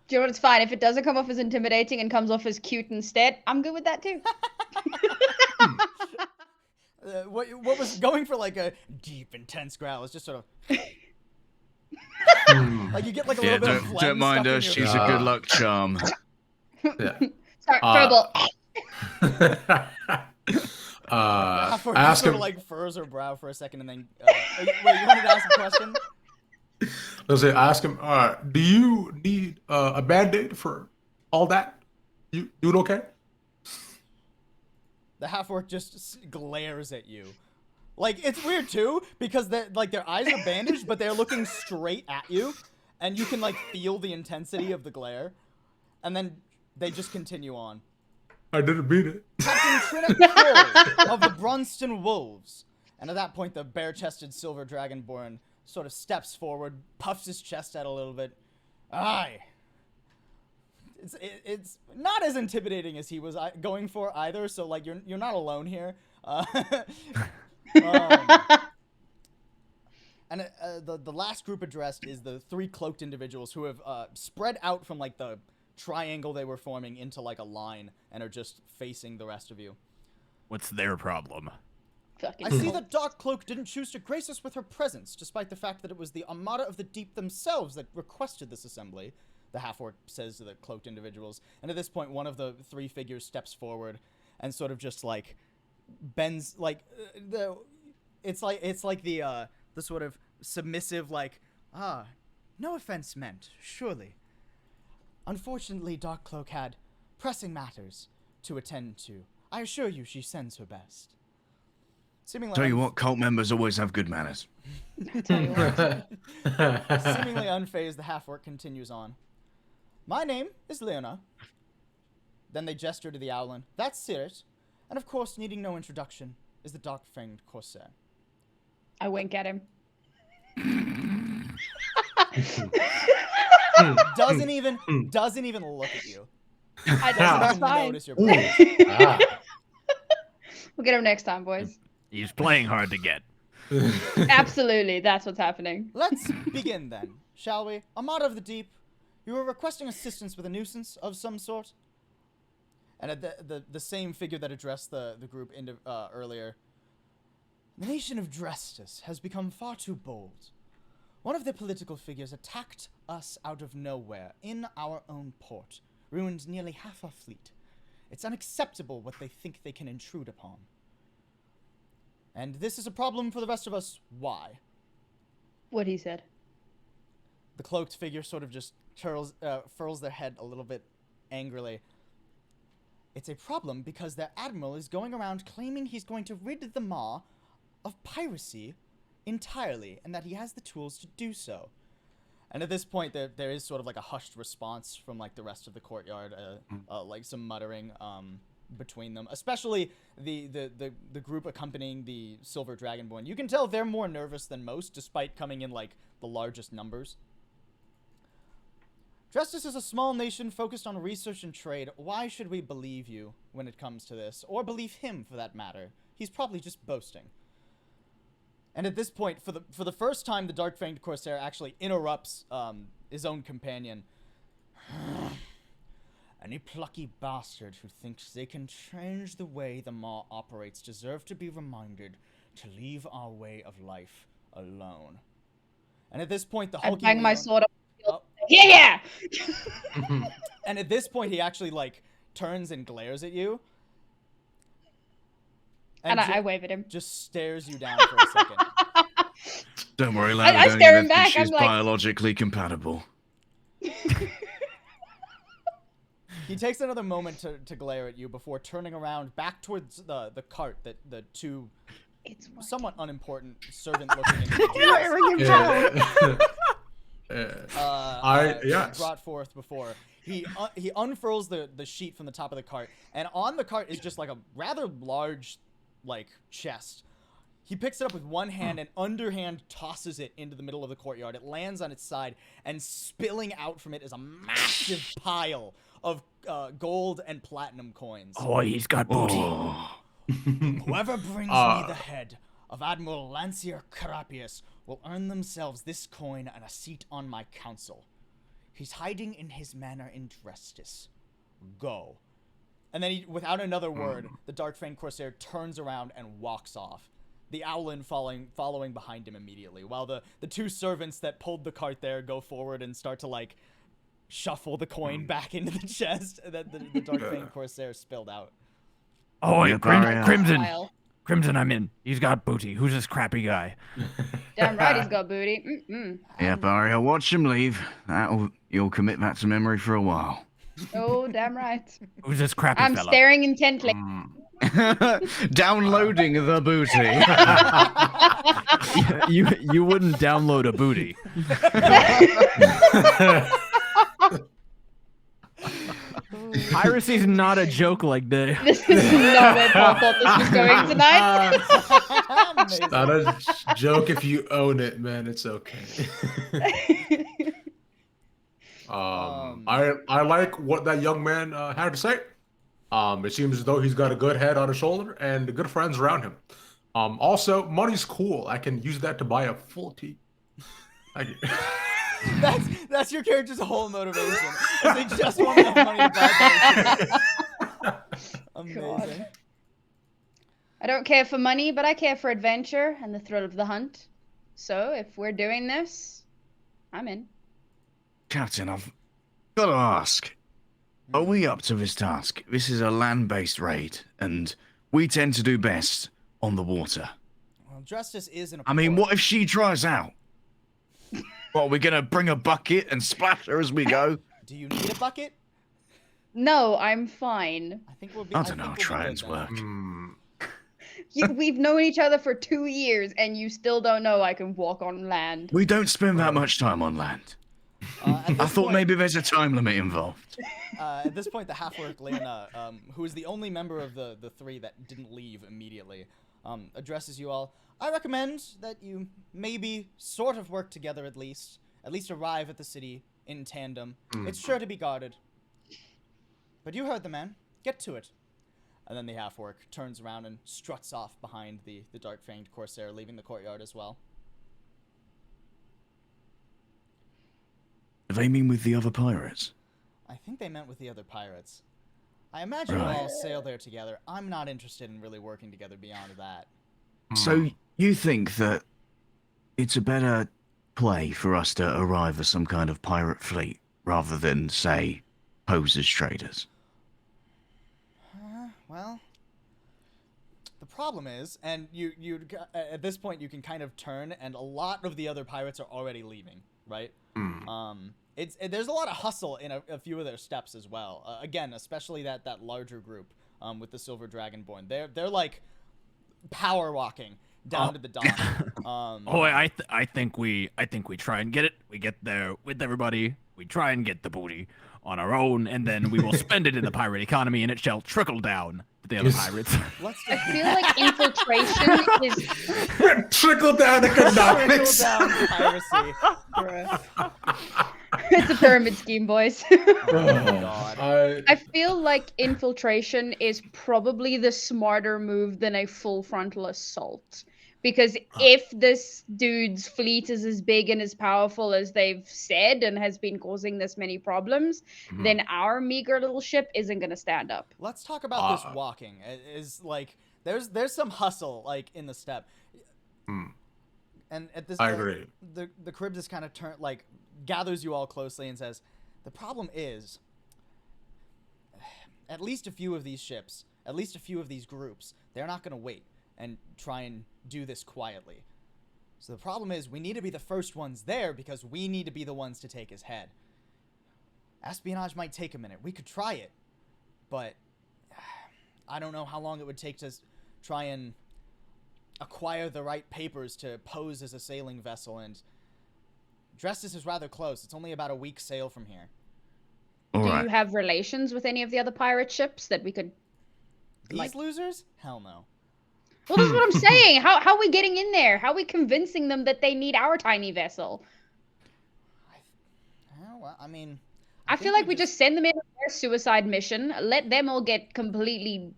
Do you know what? It's fine. If it doesn't come off as intimidating and comes off as cute instead, I'm good with that too. What was going for like a deep, intense growl is just sort of like you get like a little bit of phlegm don't mind stuck her. in your She's throat. a good luck charm. Yeah. Sorry, Uh, verbal. Half-orc I just ask sort him. of like furrows her brow for a second and then wait, you wanted to ask a question? Let's say, ask him. Do you need a band-aid for all that? You doing okay? The half-orc just glares at you. Like, it's weird, too, because like their eyes are bandaged, but they're looking straight at you, and you can, like, feel the intensity of the glare. And then they just continue on. I didn't mean it. Captain Trinnet Kroll of the Bronson Wolves. And at that point, the bare-chested silver dragonborn sort of steps forward, puffs his chest out a little bit. Aye. It's not as intimidating as he was going for either, so like you're not alone here. And the last group addressed is the three cloaked individuals who have spread out from like the triangle they were forming into like a line and are just facing the rest of you. What's their problem? Fucking I see hell. that Dark Cloak didn't choose to grace us with her presence, despite the fact that it was the Armada of the Deep themselves that requested this assembly, the half-orc says to the cloaked individuals. And at this point, one of the three figures steps forward and sort of just like bends, like it's like the sort of submissive, like, no offense meant, surely. Unfortunately, Dark Cloak had pressing matters to attend to. I assure you she sends her best. Seemingly Tell you what, cult members always have good manners. Seemingly unfazed, the half-orc continues on. My name is Leona. Then they gesture to the Owlin. That's Sirit. And of course, needing no introduction, is the dark-fanged Corsair. I wink at him. Doesn't even look at you. I Doesn't know, it's even fine. notice your presence. We'll get him next time, boys. He's playing hard to get. Absolutely, that's what's happening. Let's begin then, shall we? Armada of the Deep, you were requesting assistance with a nuisance of some sort? And at the same figure that addressed the group earlier. The nation of Drestus has become far too bold. One of their political figures attacked us out of nowhere in our own port, ruined nearly half our fleet. It's unacceptable what they think they can intrude upon. And this is a problem for the rest of us. Why? What he said. The cloaked figure sort of just furls their head a little bit angrily. It's a problem because their admiral is going around claiming he's going to rid the Maw of piracy entirely, and that he has the tools to do so. And at this point, there is sort of like a hushed response from like the rest of the courtyard, like some muttering between them, especially the group accompanying the Silver Dragonborn. You can tell they're more nervous than most, despite coming in like the largest numbers. Justice is a small nation focused on research and trade. Why should we believe you when it comes to this? Or believe him, for that matter? He's probably just boasting. And at this point, for the first time, the Dark-Fanged Corsair actually interrupts his own companion. Any plucky bastard who thinks they can change the way the Maw operates deserve to be reminded to leave our way of life alone. And at this point, the I hulking bang my Leon- sword up. Oh. Yeah! And at this point, he actually, like, turns and glares at you. And I wave at him. Just stares you down for a second. Don't worry, lad. I don't stare even him think back, she's I'm like- biologically compatible. He takes another moment to glare at you before turning around back towards the cart that the two It's working. somewhat unimportant servant-looking individuals Yes. brought forth before. He unfurls the sheet from the top of the cart, and on the cart is just like a rather large, like, chest. He picks it up with one hand and underhand tosses it into the middle of the courtyard. It lands on its side, and spilling out from it is a massive pile of gold and platinum coins. Oh, he's got booty. Oh. Whoever brings me the head of Admiral Lancier Carapius will earn themselves this coin and a seat on my council. He's hiding in his manor in Drestis. Go. And then, without another word, the Dark-Fanged Corsair turns around and walks off. The Owlin following behind him immediately, while the two servants that pulled the cart there go forward and start to, like, shuffle the coin back into the chest that the Dark-Fanged Corsair spilled out. Oh, Yeah, Crimson. Smile. Crimson, I'm in. He's got booty. Who's this crappy guy? Damn right he's got booty. Mm-mm. Yeah, Barry, I'll watch him leave. You'll commit that to memory for a while. Oh, damn right. Who's this crappy I'm fella? staring intently. Downloading the booty. you wouldn't download a booty. Piracy's not a joke like this. This is not where Paul thought this was going tonight. Amazing. Not a joke if you own it, man. It's okay. I like what that young man had to say. It seems as though he's got a good head on his shoulder and good friends around him. Also, money's cool. I can use that to buy a full tea. That's your character's whole motivation. Is they just want enough money to buy piracy. Amazing. God. I don't care for money, but I care for adventure and the thrill of the hunt. So if we're doing this, I'm in. Captain, I've got to ask. Are we up to this task? This is a land-based raid, and we tend to do best on the water. Well, Justice is in a I mean, port. what if she dries out? What, are we going to bring a bucket and splash her as we go? Do you need a bucket? No, I'm fine. I think we'll be. I don't know how think we'll be try-ins good then. work. We've known each other for 2 years, and you still don't know I can walk on land. We don't spend that much time on land. At I this thought point- maybe there's a time limit involved. At this point, the half-orc Lena, who is the only member of the three that didn't leave immediately, addresses you all. I recommend that you maybe sort of work together at least arrive at the city in tandem. It's sure to be guarded. But you heard the man. Get to it. And then the half-orc turns around and struts off behind the Dark-Fanged Corsair, leaving the courtyard as well. Do they mean with the other pirates? I think they meant with the other pirates. I imagine we'll all sail there together. I'm not interested in really working together beyond that. So you think that it's a better play for us to arrive as some kind of pirate fleet rather than, say, pose as traders? Well, the problem is, and you at this point you can kind of turn, and a lot of the other pirates are already leaving, right? There's a lot of hustle in a few of their steps as well. Again, especially that larger group with the Silver Dragonborn. They're like power walking down to the dock. I think we try and get it. We get there with everybody. We try and get the booty on our own, and then we will spend it in the pirate economy, and it shall trickle down to the other pirates. I feel like infiltration is Trickle down economics. Trickle down piracy. Bruh. It's a pyramid scheme, boys. God. I feel like infiltration is probably the smarter move than a full frontal assault. Because if this dude's fleet is as big and as powerful as they've said and has been causing this many problems, then our meager little ship isn't going to stand up. Let's talk about this walking. It is like there's some hustle like in the step. And at this I point, agree. the Charybdis kind of gathers you all closely and says, the problem is, at least a few of these ships, at least a few of these groups, they're not going to wait and try and do this quietly. So the problem is, we need to be the first ones there because we need to be the ones to take his head. Espionage might take a minute. We could try it, but I don't know how long it would take to try and acquire the right papers to pose as a sailing vessel, and Drestis is rather close. It's only about a week's sail from here. Do you have relations with any of the other pirate ships that we could... These losers? Hell no. Well, that's what I'm saying. How are we getting in there? How are we convincing them that they need our tiny vessel? I mean... I feel like we just send them in their suicide mission, let them all get completely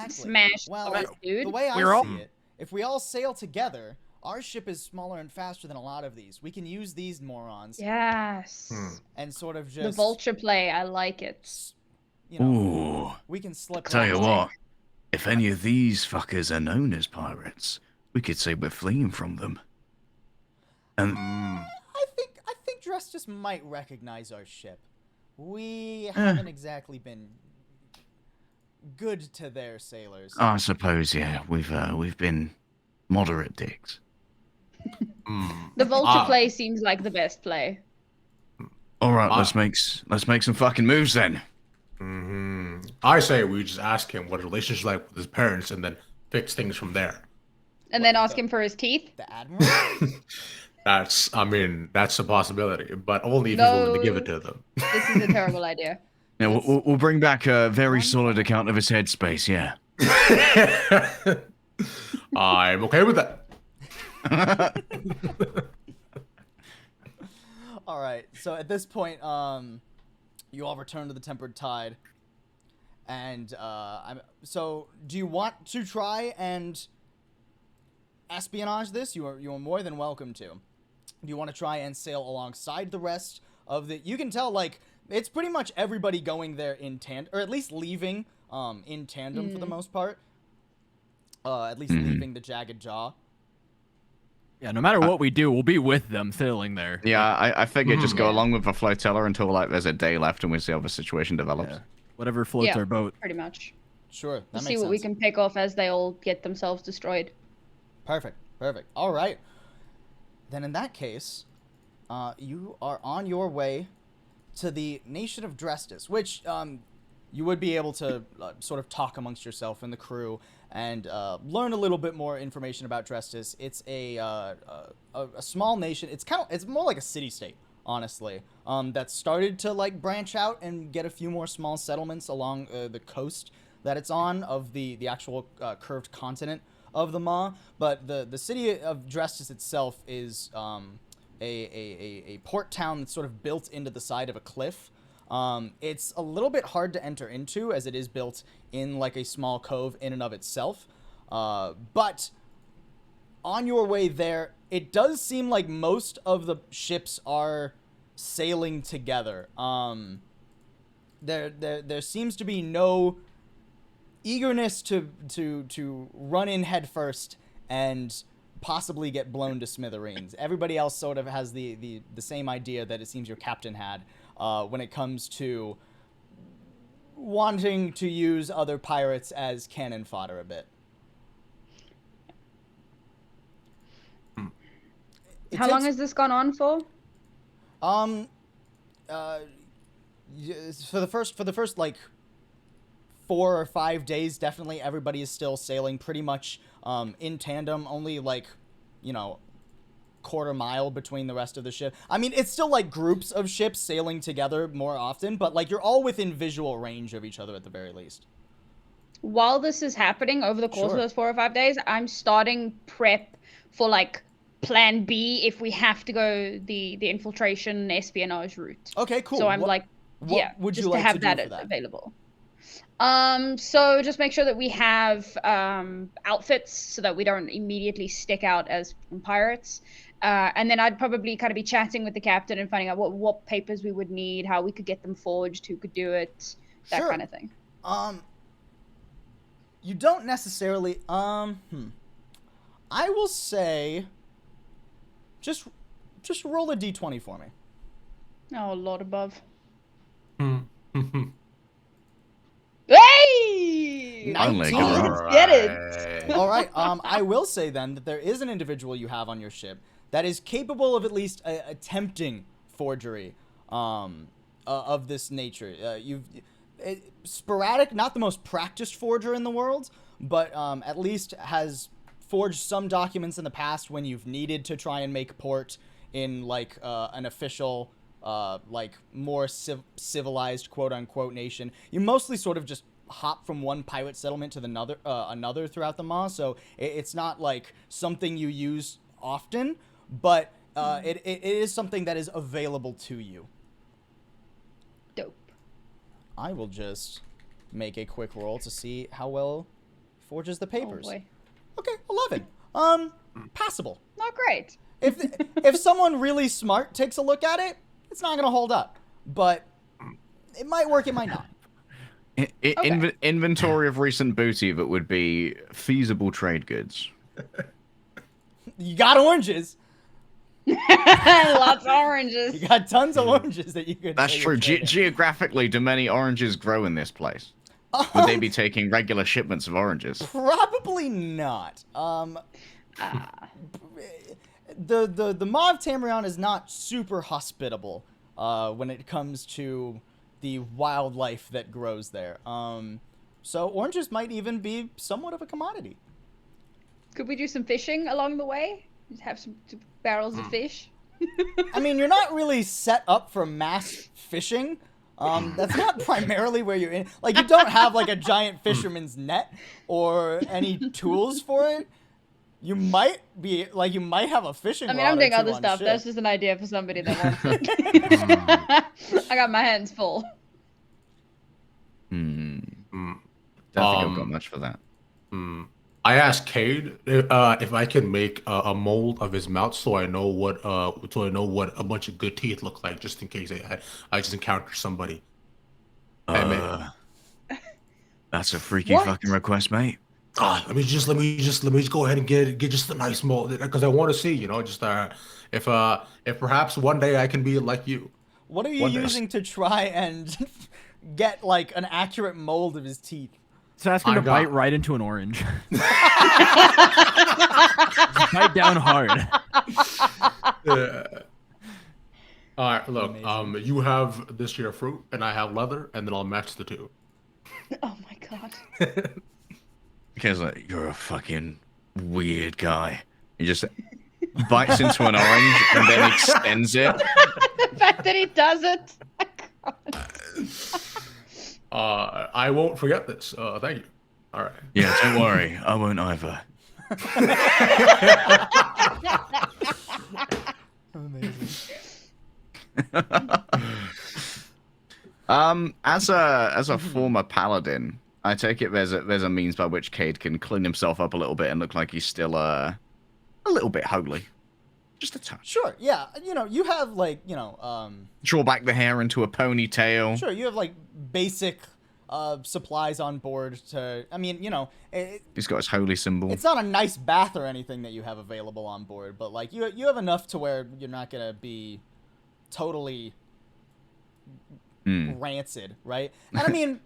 smashed. Well, dude. the way I see it, if we all sail together, our ship is smaller and faster than a lot of these. We can use these morons. Yes. And sort of just... The vulture play, I like it. You know, we can slip... Tell you what, if any of these fuckers are known as pirates, we could say we're fleeing from them. And... I think Drestis might recognize our ship. We haven't exactly been good to their sailors. I suppose, yeah, we've been moderate dicks. The vulture play seems like the best play. All right, let's make some fucking moves then. I say we just ask him what his relationship's like with his parents, and then fix things from there. And then ask him for his teeth. The admiral. That's a possibility, but only if he's willing to give it to them. This is a terrible idea. Yeah, we'll bring back a very solid account of his headspace. Yeah. I'm okay with that. All right. So at this point, you all return to the Tempered Tide, and so do you want to try and espionage this? You are more than welcome to. Do you want to try and sail alongside the rest of the... You can tell, like, it's pretty much everybody going there in tandem, or at least leaving in tandem for the most part. At least leaving the Jagged Jaw. Yeah, no matter what we do, we'll be with them sailing there. Yeah, I figured just go along with the flotilla until, like, there's a day left and we see how the situation develops. Yeah. Whatever floats our boat. Pretty much. Sure, that We'll makes see what sense. we can pick off as they all get themselves destroyed. Perfect. All right. Then in that case, you are on your way to the nation of Drestis, which you would be able to sort of talk amongst yourself and the crew and learn a little bit more information about Drestis. It's a small nation. It's more like a city-state, honestly, that started to like branch out and get a few more small settlements along the coast that it's on of the actual curved continent of the Maw, but the city of Drestis itself is a port town that's sort of built into the side of a cliff. It's a little bit hard to enter into as it is built in like a small cove in and of itself. But on your way there, it does seem like most of the ships are sailing together. There seems to be no eagerness to run in headfirst and possibly get blown to smithereens. Everybody else sort of has the same idea that it seems your captain had when it comes to wanting to use other pirates as cannon fodder a bit. How long has this gone on for? For the first like 4 or 5 days, definitely everybody is still sailing pretty much in tandem, only like, quarter mile between the rest of the ship. I mean, it's still like groups of ships sailing together more often, but like you're all within visual range of each other at the very least. While this is happening over the course of those 4 or 5 days, I'm starting prep for like plan B if we have to go the infiltration espionage route. Okay, cool. So I'm what would just you like to have to do that for that? available. So just make sure that we have outfits so that we don't immediately stick out as pirates. And then I'd probably kind of be chatting with the captain and finding out what papers we would need, how we could get them forged, who could do it, that Sure. kind of thing. You don't necessarily I will say just roll a d20 for me. Oh, Lord above. Hey! Only 19. good. Let's get it. All right. I will say then that there is an individual you have on your ship that is capable of at least attempting forgery of this nature. Sporadic, not the most practiced forger in the world, but at least has forged some documents in the past when you've needed to try and make port in like an official, like more civilized quote unquote nation. You mostly sort of just hop from one pirate settlement to another throughout the Maw, so it's not like something you use often, but it is something that is available to you. Dope. I will just make a quick roll to see how well forges the papers. Oh boy. Okay, 11. Passable. Not great. If someone really smart takes a look at it, it's not gonna hold up, but it might work, it might not. Inventory of recent booty that would be feasible trade goods. You got oranges. Lots of oranges. You got tons of oranges that you could. That's true. Geographically, do many oranges grow in this place? Would they be taking regular shipments of oranges? Probably not. The Maw of Tamreon is not super hospitable when it comes to the wildlife that grows there. So oranges might even be somewhat of a commodity. Could we do some fishing along the way? Just have some barrels of fish? I mean, you're not really set up for mass fishing. That's not primarily where you're in. Like, you don't have, like, a giant fisherman's net or any tools for it. You might be, like, you might have a fishing rod. I mean, I'm doing or two other on stuff. ship. That's just an idea for somebody that wants it. I got my hands full. Don't think I've got much for that. I asked Cade if I can make a mold of his mouth so I know what a bunch of good teeth look like, just in case I just encounter somebody. That's a freaky fucking request, mate. Let me just go ahead and get just a nice mold, because I want to see, just if perhaps one day I can be like you. What are you using to try and get, like, an accurate mold of his teeth? So ask him to bite right into an orange. Just bite down hard. All right, look. You have this year fruit, and I have leather, and then I'll match the two. Oh my god. Because like, you're a fucking weird guy. He just bites into an orange and then extends it. The fact that he does it. I won't forget this. Thank you. All right. Yeah, don't worry. I won't either. As a former paladin, I take it there's a means by which Cade can clean himself up a little bit and look like he's still a little bit holy. Just a touch. Sure, yeah. You have, like, draw back the hair into a ponytail. Sure, you have, like, basic supplies on board to, I mean, He's got his holy symbol. it's not a nice bath or anything that you have available on board, but, like, you have enough to where you're not gonna be totally rancid, right? And I mean,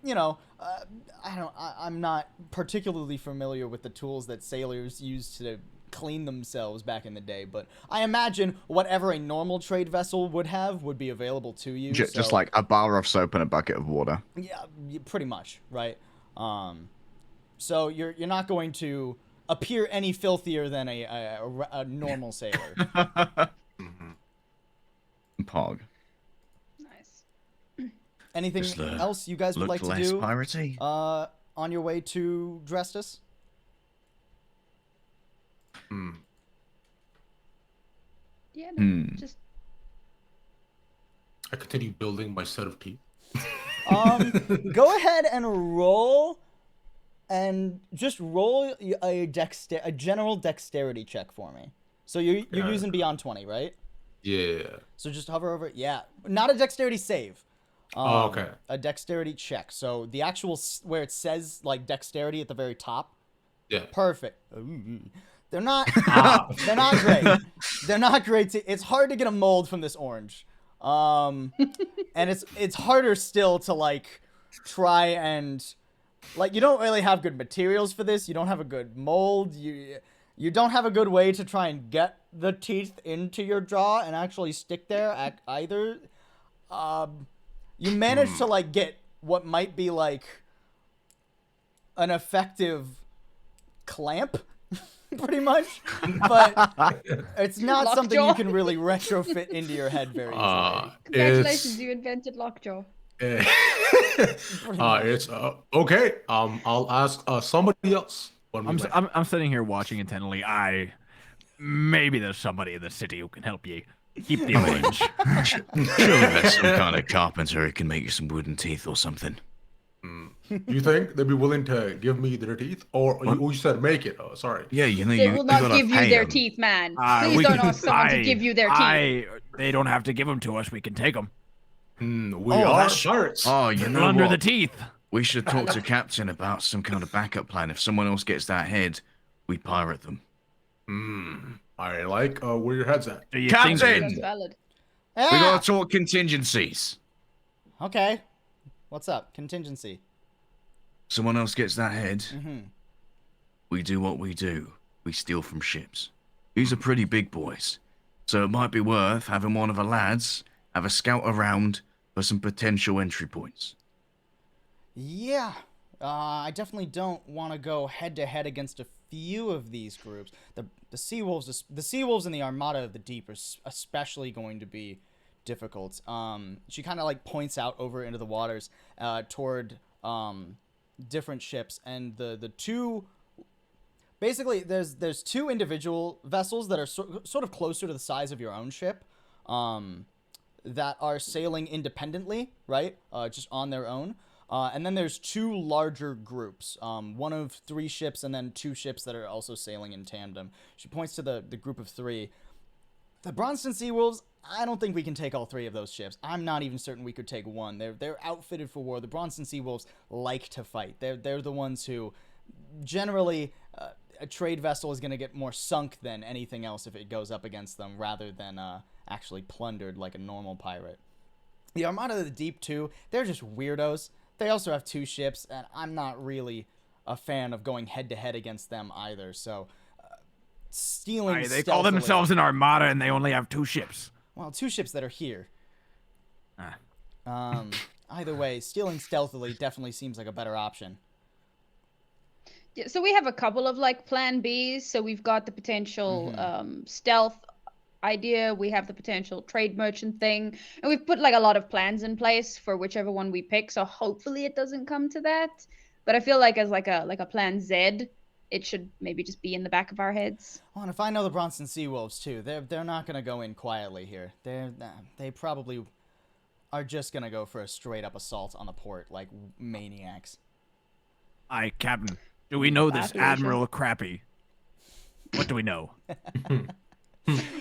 I'm not particularly familiar with the tools that sailors used to clean themselves back in the day, but I imagine whatever a normal trade vessel would have would be available to you. Just like a bar of soap and a bucket of water. Yeah, pretty much, right? So you're not going to appear any filthier than a normal sailor. Pog. Nice. Anything else you guys would like to do piratey. on your way to Drestus? Yeah, no, just I continue building my set of teeth. Go ahead and roll, and just roll a general dexterity check for me. So you're using beyond 20, right? Yeah. So just hover over it. Yeah, not a dexterity save. Okay. A dexterity check. So the actual where it says like dexterity at the very top. Yeah. Perfect. Ooh. They're not. They're not great. They're not great. It's hard to get a mold from this orange. And it's harder still to like try and like you don't really have good materials for this. You don't have a good mold. You don't have a good way to try and get the teeth into your jaw and actually stick there either. You manage to like get what might be like an effective clamp, pretty much, but it's not something you can really retrofit into your head very easily. Congratulations, you invented lockjaw. It's okay. I'll ask somebody else. I'm sitting here watching intently. Maybe there's somebody in the city who can help you keep the orange. Surely there's some kind of carpenter who can make you some wooden teeth or something. You think they'd be willing to give me their teeth, or you said make it? Oh, sorry. Yeah, you know They will not give you their teeth, man. Please don't ask someone to give you their teeth. They don't have to give them to us. We can take them. We are pirates. Oh, you know Under what? the teeth. We should talk to Captain about some kind of backup plan. If someone else gets that head, we pirate them. I like where your head's at. Do you Captain! think That's valid. We gotta talk contingencies. Okay. What's up? Contingency. Someone else gets that head. Mm-hmm. We do what we do. We steal from ships. These are pretty big boys. So it might be worth having one of the lads have a scout around for some potential entry points. Yeah. I definitely don't want to go head to head against a few of these groups. The Sea Wolves, and the Armada of the Deep are especially going to be difficult. She kind of like points out over into the waters toward different ships, and the two. Basically, there's two individual vessels that are sort of closer to the size of your own ship, that are sailing independently, right? Just on their own. And then there's two larger groups, one of 3 ships and then 2 ships that are also sailing in tandem. She points to the group of 3. The Bronson Sea Wolves, I don't think we can take all 3 of those ships. I'm not even certain we could take one. They're outfitted for war. The Bronson Sea Wolves like to fight. They're the ones who generally a trade vessel is going to get more sunk than anything else if it goes up against them rather than actually plundered like a normal pirate. The Armada of the Deep, too, they're just weirdos. They also have 2 ships, and I'm not really a fan of going head-to-head against them either, so stealing They call themselves an armada, and they only have 2 ships. Well, 2 ships that are here. Either way, stealing stealthily definitely seems like a better option. Yeah, so we have a couple of like plan Bs. So we've got the potential stealth idea, we have the potential trade merchant thing, and we've put like a lot of plans in place for whichever one we pick, so hopefully it doesn't come to that. But I feel like as like a plan Z, it should maybe just be in the back of our heads. Well, and if I know the Bronson Sea Wolves too, they're not gonna go in quietly here. They probably are just gonna go for a straight up assault on the port like maniacs. Aye, Captain. Do we know this Admiral Crappy? What do we know?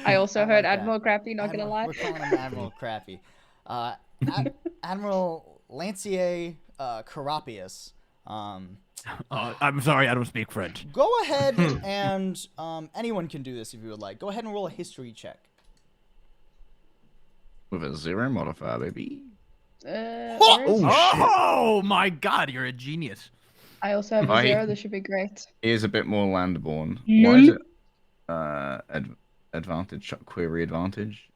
I also heard like Admiral Crappy, not gonna lie. We're calling him Admiral Crappy. Admiral Lancier Carapius. I'm sorry, I don't speak French. Go ahead and anyone can do this if you would like. Go ahead and roll a history check. With a 0 modifier, baby. Oh my God, you're a genius. I also have a 0. This should be great. Is a bit more landborn. Why is it advantage query advantage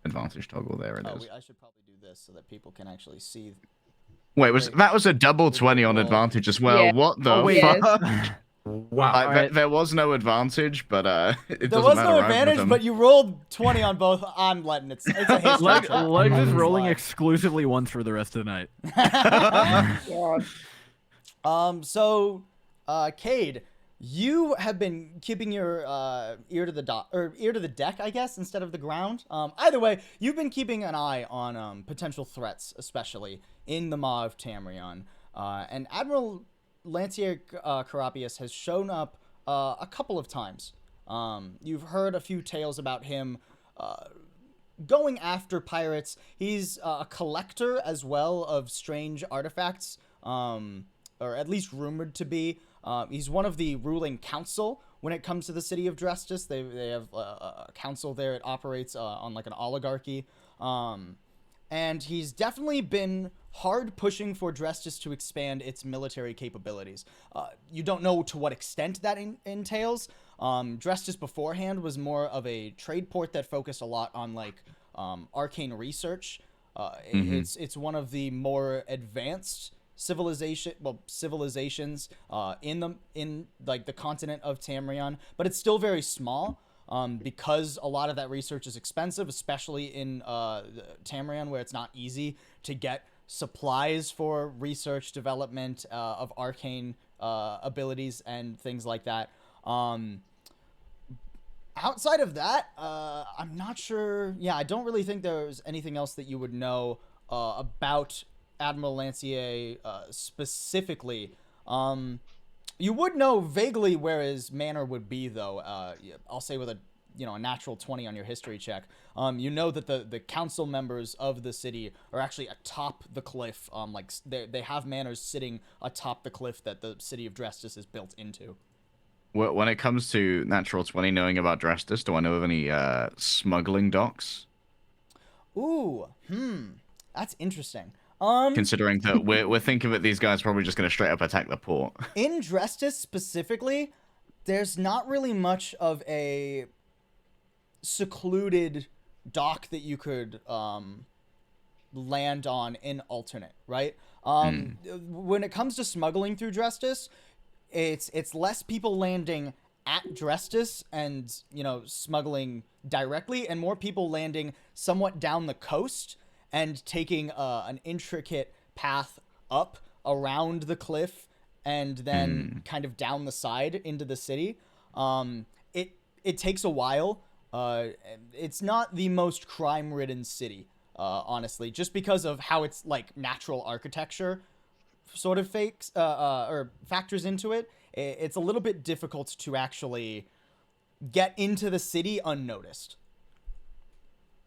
toggle? There it is. I should probably do this so that people can actually see. Wait, that was a double 20 on advantage as well? Yeah. What the fuck? Wow. There was no advantage, but it There doesn't was matter. no right, with advantage, them. but you rolled 20 on both. I'm letting it. It's a history Legs check. is rolling exclusively once for the rest of the night. God. So, Cade, You have been keeping your ear to the deck, I guess, instead of the ground. Either way, you've been keeping an eye on potential threats, especially in the Maw of Tamreon. And Admiral Lancier Carapius has shown up a couple of times. You've heard a few tales about him going after pirates. He's a collector as well of strange artifacts, or at least rumored to be. He's one of the ruling council when it comes to the city of Drestus. They have a council there. It operates on like an oligarchy. And he's definitely been hard pushing for Drestus to expand its military capabilities. You don't know to what extent that entails. Drestus beforehand was more of a trade port that focused a lot on like arcane research. It's one of the more advanced civilizations in like the continent of Tamrion, but it's still very small because a lot of that research is expensive, especially in Tamrion, where it's not easy to get supplies for research development of arcane abilities and things like that. Outside of that, I'm not sure. Yeah, I don't really think there's anything else that you would know about Admiral Lancier specifically. You would know vaguely where his manor would be, though. I'll say with a natural 20 on your history check. You know that the council members of the city are actually atop the cliff. Like they have manors sitting atop the cliff that the city of Drestus is built into. When it comes to natural 20 knowing about Drestus, do I know of any smuggling docks? Ooh, that's interesting. Considering that we're thinking that these guys are probably just going to straight up attack the port. In Drestus specifically, there's not really much of a secluded dock that you could land on in alternate, right? When it comes to smuggling through Drestus, it's less people landing at Drestus and smuggling directly, and more people landing somewhat down the coast and taking an intricate path up around the cliff and then kind of down the side into the city. It takes a while. It's not the most crime-ridden city, honestly, just because of how its like natural architecture sort of factors into it. It's a little bit difficult to actually get into the city unnoticed.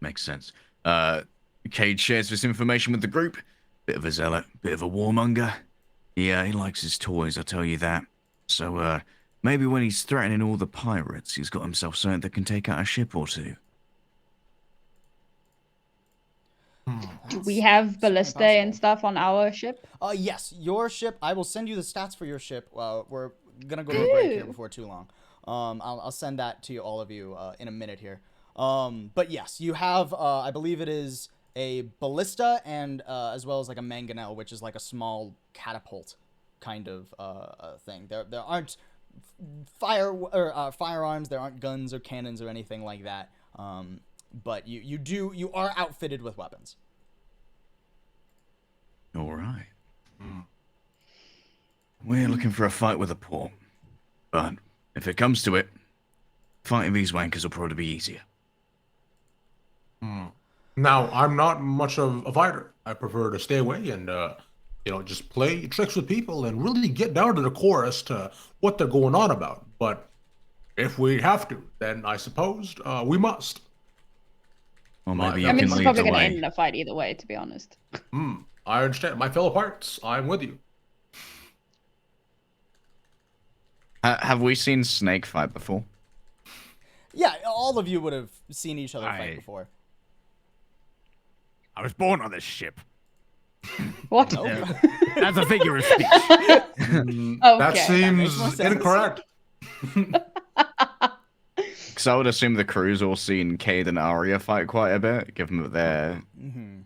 Makes sense. Cade shares this information with the group. Bit of a zealot, bit of a warmonger. Yeah, he likes his toys, I'll tell you that. So, maybe when he's threatening all the pirates, he's got himself something that can take out a ship or two. Do we have ballista and stuff on our ship? Yes, your ship. I will send you the stats for your ship. We're gonna go to a break here before too long. I'll send that to all of you in a minute here. But yes, you have. I believe it is a ballista and as well as like a mangonel, which is like a small catapult kind of thing. There aren't firearms. There aren't guns or cannons or anything like that. But you are outfitted with weapons. All right. We're looking for a fight with a port. But if it comes to it, fighting these wankers will probably be easier. Now, I'm not much of a fighter. I prefer to stay away and, just play tricks with people and really get down to the core as to what they're going on about. But if we have to, then I suppose we must. Well, maybe I mean, you it's can lead probably the going to way. end in a fight either way, to be honest. I understand. My fellow pirates, I'm with you. Have we seen Snake fight before? Yeah, all of you would have seen each other fight before. I was born on this ship. What? That's a figure of speech. Okay. That seems more sense. incorrect. Because I would assume the crew's all seen Cade and Arya fight quite a bit, given that they're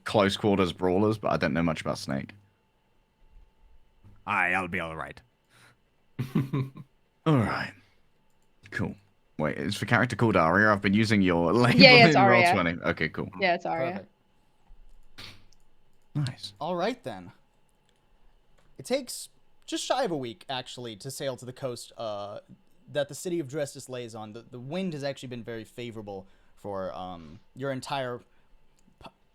close quarters brawlers, but I don't know much about Snake. I'll be all right. All right. Cool. Wait, is the character called Arya? I've been using your label it's in Arya. Roll20. Okay, cool. Yeah, it's Arya. Perfect. Nice. All right then. It takes just shy of a week, actually, to sail to the coast that the city of Drestis lays on. The wind has actually been very favorable for your entire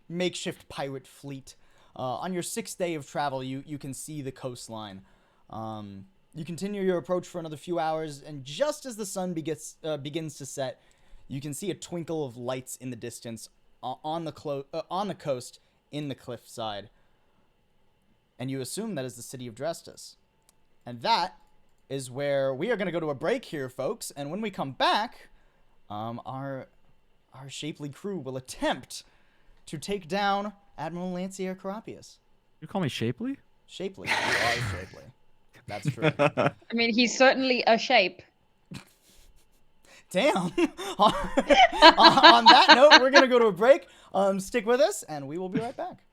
makeshift pirate fleet. On your 6th day of travel, you can see the coastline. You continue your approach for another few hours, and just as the sun begins to set, you can see a twinkle of lights in the distance on the coast in the cliffside. And you assume that is the city of Drestis. And that is where we are going to go to a break here, folks. And when we come back, our shapely crew will attempt to take down Admiral Lancier Carapius. You call me shapely? Shapely. You are shapely. That's true. I mean, he's certainly a shape. Damn. On that note, we're going to go to a break. Stick with us, and we will be right back.